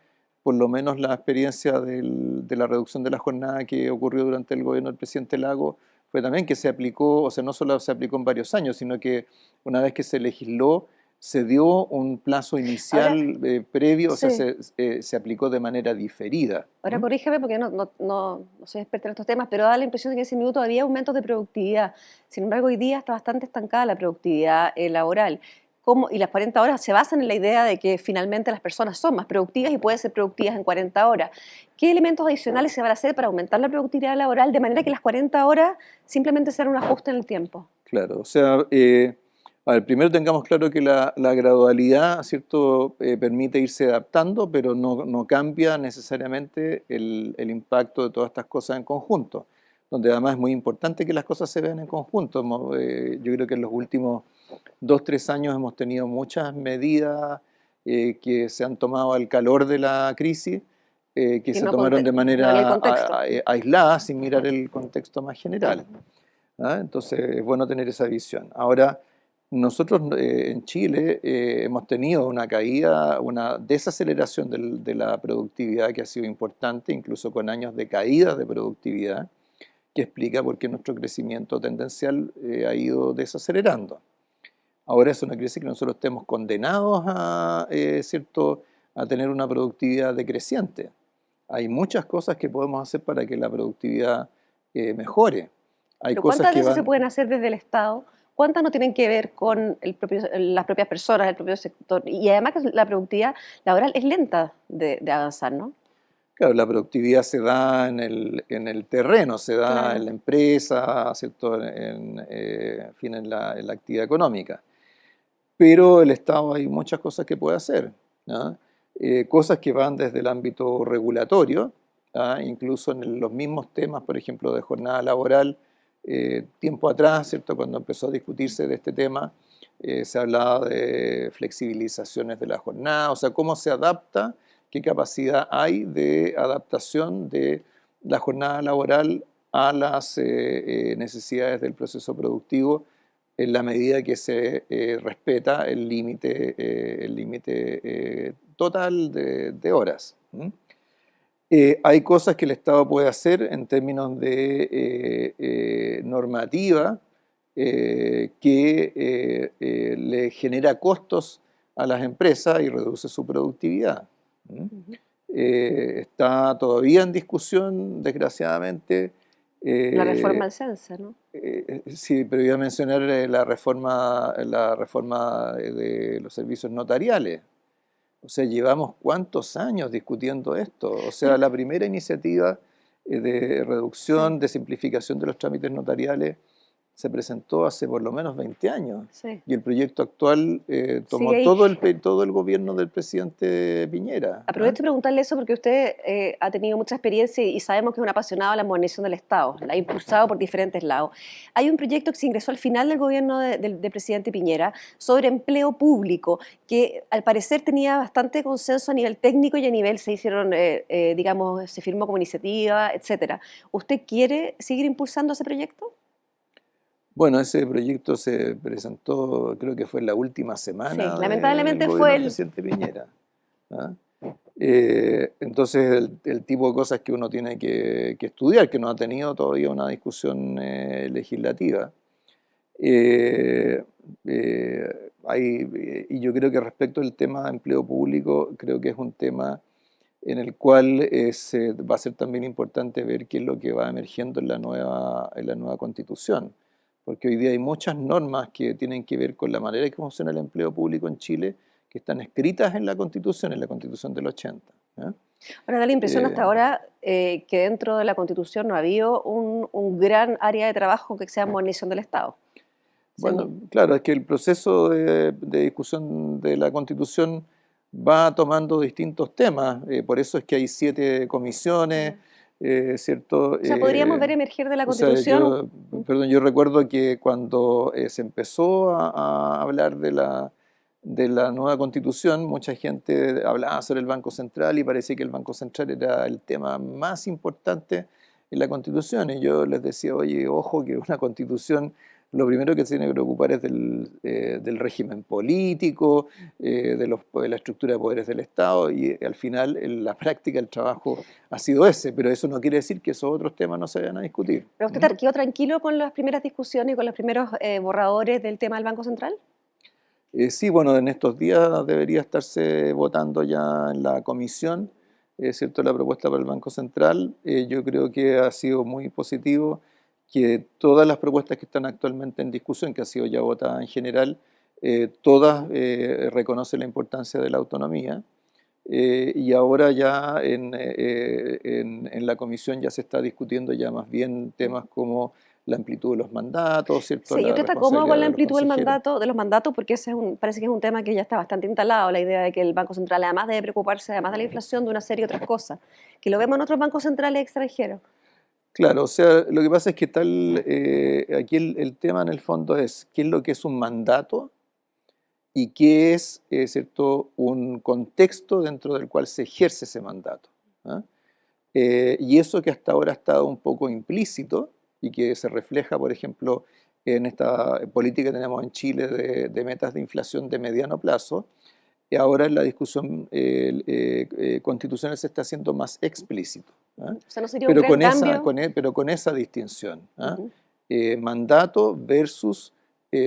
por lo menos la experiencia de la reducción de la jornada que ocurrió durante el gobierno del presidente Lago fue también que se aplicó, o sea, no solo se aplicó en varios años, sino que una vez que se legisló, se dio un plazo Ahora, inicial previo, o sea, sí. se aplicó de manera diferida. Ahora corrígeme porque no soy experta en estos temas, pero da la impresión de que en ese minuto había aumentos de productividad. Sin embargo, hoy día está bastante estancada la productividad laboral. Y las 40 horas se basan en la idea de que finalmente las personas son más productivas y pueden ser productivas en 40 horas. ¿Qué elementos adicionales se van a hacer para aumentar la productividad laboral de manera que las 40 horas simplemente sean un ajuste en el tiempo? Claro, o sea, a ver, primero tengamos claro que la gradualidad, ¿cierto?, permite irse adaptando, pero no cambia necesariamente el impacto de todas estas cosas en conjunto, donde además es muy importante que las cosas se vean en conjunto. Yo creo que en los últimos 2, 3 años hemos tenido muchas medidas que se han tomado al calor de la crisis, que Y se no, tomaron de no en el manera contexto. aislada, sin mirar el contexto más general. ¿Ah? Entonces es bueno tener esa visión. Ahora, nosotros en Chile hemos tenido una caída, una desaceleración de la productividad que ha sido importante, incluso con años de caída de productividad, que explica por qué nuestro crecimiento tendencial ha ido desacelerando. Ahora es una crisis que nosotros estemos condenados ¿cierto?, a tener una productividad decreciente. Hay muchas cosas que podemos hacer para que la productividad mejore. Hay Pero cosas ¿cuántas de que esas se van, pueden hacer desde el Estado? ¿Cuántas no tienen que ver con las propias personas, el propio sector? Y además que la productividad laboral es lenta de avanzar, ¿no? claro, la productividad se da en el terreno, se da en Claro. la empresa, ¿cierto?, en fin, en la actividad económica. Pero el Estado hay muchas cosas que puede hacer, ¿ah? Cosas que van desde el ámbito regulatorio, ¿ah? Incluso en los mismos temas, por ejemplo, de jornada laboral, tiempo atrás, ¿cierto?, cuando empezó a discutirse de este tema, se hablaba de flexibilizaciones de la jornada, o sea, cómo se adapta, qué capacidad hay de adaptación de la jornada laboral a las necesidades del proceso productivo en la medida que se respeta el límite total de horas. Hay cosas que el Estado puede hacer en términos de normativa que le genera costos a las empresas y reduce su productividad. ¿Mm? Ujú. Está todavía en discusión, desgraciadamente, La reforma eh, del CENSE, ¿no? sí, pero iba a mencionar la reforma de los servicios notariales. O sea, llevamos cuántos años discutiendo esto. O sea, Pero, la primera iniciativa de sí, reducción, de simplificación de los trámites notariales se presentó hace por lo menos 20 años. sí. Y el proyecto actual tomó Sigue ahí. todo el gobierno del presidente Piñera. ¿Ah? Aprovecho de preguntarle eso porque usted ha tenido mucha experiencia y sabemos que es un apasionado de la modernización del Estado, la ha impulsado por diferentes lados. Hay un proyecto que se ingresó al final del gobierno del presidente Piñera sobre empleo público, que al parecer tenía bastante consenso a nivel técnico y a nivel se hicieron, digamos, se firmó como iniciativa, etcétera. ¿Usted quiere seguir impulsando ese proyecto? Bueno, ese proyecto se presentó, creo que fue en la última Sí, semana del lamentablemente gobierno fue del el... presidente Piñera. ¿Ah? Entonces, el tipo de cosas que uno tiene que estudiar, que no ha tenido todavía una discusión legislativa. Eh, y yo creo que respecto al tema de empleo público, creo que es un tema en el cual va a ser también importante ver qué es lo que va emergiendo en la nueva constitución, porque hoy día hay muchas normas que tienen que ver con la manera en que funciona el empleo público en Chile, que están escritas en la Constitución del 80. ¿Ya? Ahora da la impresión hasta ahora que dentro de la Constitución no ha habido un gran área de trabajo que sea modernización del Estado. Bueno, claro, es que el proceso de discusión de la Constitución va tomando distintos temas, por eso es que hay 7 comisiones, ¿cierto? O sea, podríamos ver emerger de la O sea, Constitución. yo recuerdo que cuando se empezó a hablar de la nueva Constitución, mucha gente hablaba sobre el Banco Central y parecía que el Banco Central era el tema más importante en la Constitución. Y yo les decía, oye, ojo que una Constitución lo primero que se tiene que preocupar es del régimen político, de la estructura de poderes del Estado, y al final, en la práctica, el trabajo ha sido ese, pero eso no quiere decir que esos otros temas no se vayan a discutir. ¿Pero usted quedó tranquilo con las primeras discusiones y con los primeros borradores del tema del Banco Central? Sí, bueno, en estos días debería estarse votando ya en la comisión, ¿cierto? La propuesta para el Banco Central. Yo creo que ha sido muy positivo que todas las propuestas que están actualmente en discusión, que ha sido ya votada en general, todas reconocen la importancia de la autonomía. Y ahora ya en la comisión ya se está discutiendo ya más bien temas como la amplitud de los mandatos, ¿cierto? Sí, ¿y La usted está cómodo con responsabilidad la de los amplitud consejeros. de los mandatos? Porque ese parece que es un tema que ya está bastante instalado, la idea de que el Banco Central además debe preocuparse, además de la inflación, de una serie de otras cosas, que lo vemos en otros bancos centrales extranjeros. Claro, o sea, lo que pasa es que aquí el tema en el fondo es qué es lo que es un mandato y qué es, ¿cierto?, un contexto dentro del cual se ejerce ese mandato. ¿Ah? Y eso que hasta ahora ha estado un poco implícito y que se refleja, por ejemplo, en esta política que tenemos en Chile de metas de inflación de mediano plazo, y ahora en la discusión constitucional se está haciendo más explícito. ¿Ah? O sea, ¿no sería un Pero gran con cambio? pero con esa distinción. ¿Ah? Ujú. Mandato versus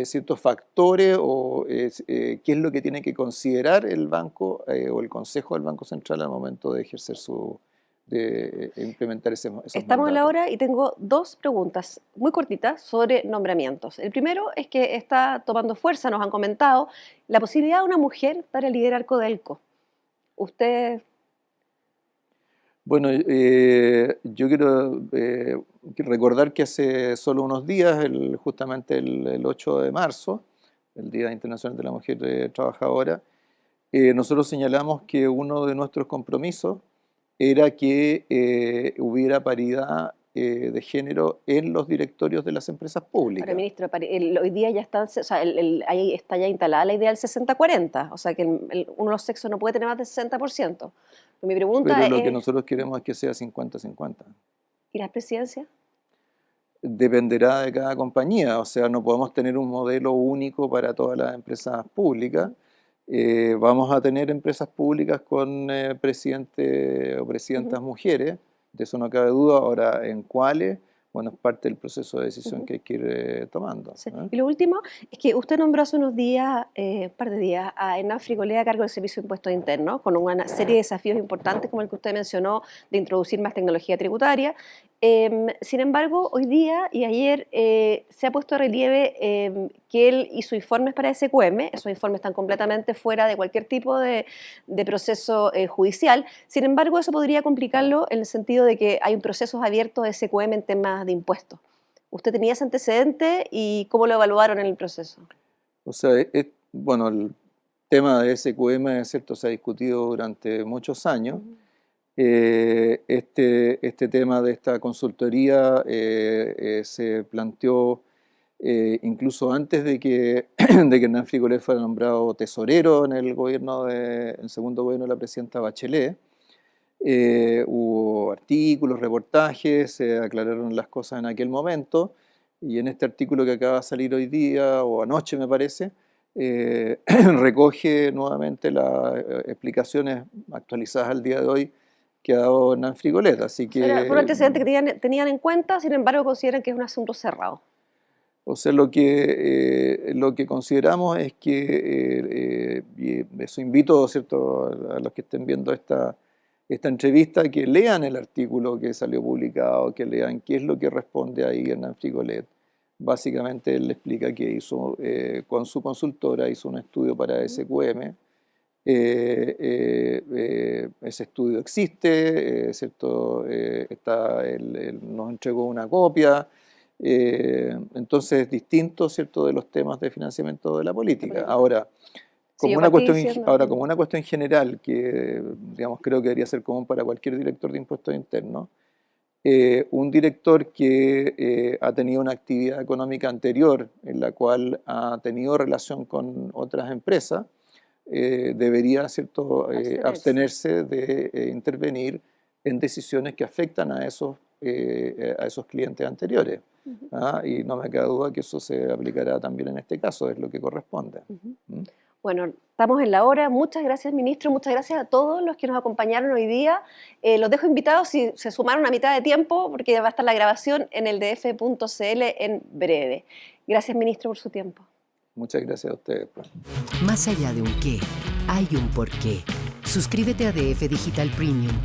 ciertos factores o qué es lo que tiene que considerar el banco o el Consejo del Banco Central al momento de ejercer de implementar esos Estamos en la mandatos. hora y tengo dos preguntas muy cortitas sobre nombramientos. El primero es que está tomando fuerza, nos han comentado, la posibilidad de una mujer para liderar Codelco. Usted, Bueno, yo quiero recordar que hace solo unos días, justamente el 8 de marzo, el Día Internacional de la Mujer Trabajadora, nosotros señalamos que uno de nuestros compromisos era que hubiera paridad de género en los directorios de las empresas ahora públicas. ministro, hoy día ya está, o sea, ahí está ya instalada la idea del 60-40, o sea que uno de los sexos no puede tener más del 60%. Mi Pero pregunta lo que es, nosotros queremos es que sea 50-50. ¿y las presidencias? Dependerá de cada compañía, o sea, no podemos tener un modelo único para todas las empresas públicas. Vamos a tener empresas públicas con presidente o Ujú, presidentas mujeres, de eso no cabe duda. Ahora, ¿en cuáles? Bueno, es parte del proceso de decisión ujú. que hay que ir tomando. Sí. ¿Eh? Y lo último es que usted nombró hace unos días, un par de días, a Hernán Frigolea a cargo del Servicio de Impuestos Internos, con una serie de desafíos importantes como el que usted mencionó, de introducir más tecnología tributaria. Sin embargo, hoy día y ayer se ha puesto de relieve que él hizo informes para SQM, esos informes están completamente fuera de cualquier tipo de proceso judicial. Sin embargo, eso podría complicarlo en el sentido de que hay un proceso abierto de SQM en temas de impuestos. ¿Usted tenía ese antecedente y cómo lo evaluaron en el proceso? O sea, bueno, el tema de SQM, es cierto, se ha discutido durante muchos años. Ujú. Este tema de esta consultoría se planteó incluso antes de que, de que Hernán Frigolet fuera nombrado tesorero en el segundo gobierno de la presidenta Bachelet. Hubo artículos, reportajes, se aclararon las cosas en aquel momento, y en este artículo que acaba de salir hoy día, o anoche me parece, recoge nuevamente las explicaciones actualizadas al día de hoy que ha dado Hernán Frigolet. Así Fue un que, antecedente que tenían en cuenta, sin embargo consideran que es un asunto cerrado. o sea, lo que consideramos es que, y eso invito, ¿cierto?, a los que estén viendo esta entrevista, que lean el artículo que salió publicado, que lean qué es lo que responde ahí Hernán Frigolet básicamente él le explica que hizo, con su consultora, hizo un estudio para SQM. Ese estudio existe, ¿cierto? Nos entregó una copia. Entonces es distinto, ¿cierto?, de los temas de financiamiento de la política. Ahora, Sí, como yo una partí cuestión, diciendo. como una cuestión general que, digamos, creo que debería ser común para cualquier director de impuestos internos, un director que ha tenido una actividad económica anterior en la cual ha tenido relación con otras empresas, debería, ¿cierto?, abstenerse de intervenir en decisiones que afectan a esos clientes anteriores. Ujú, ¿Ah? Y no me queda duda que eso se aplicará también en este caso, es lo que corresponde. ujú. ¿Mm? Bueno, estamos en la hora. Muchas gracias, ministro. Muchas gracias a todos los que nos acompañaron hoy día. Los dejo invitados si se sumaron a mitad de tiempo, porque va a estar la grabación en el df.cl en breve. Gracias, ministro, por su tiempo. Muchas gracias a ustedes, pues. Más allá de un qué, hay un por qué. Suscríbete a DF Digital Premium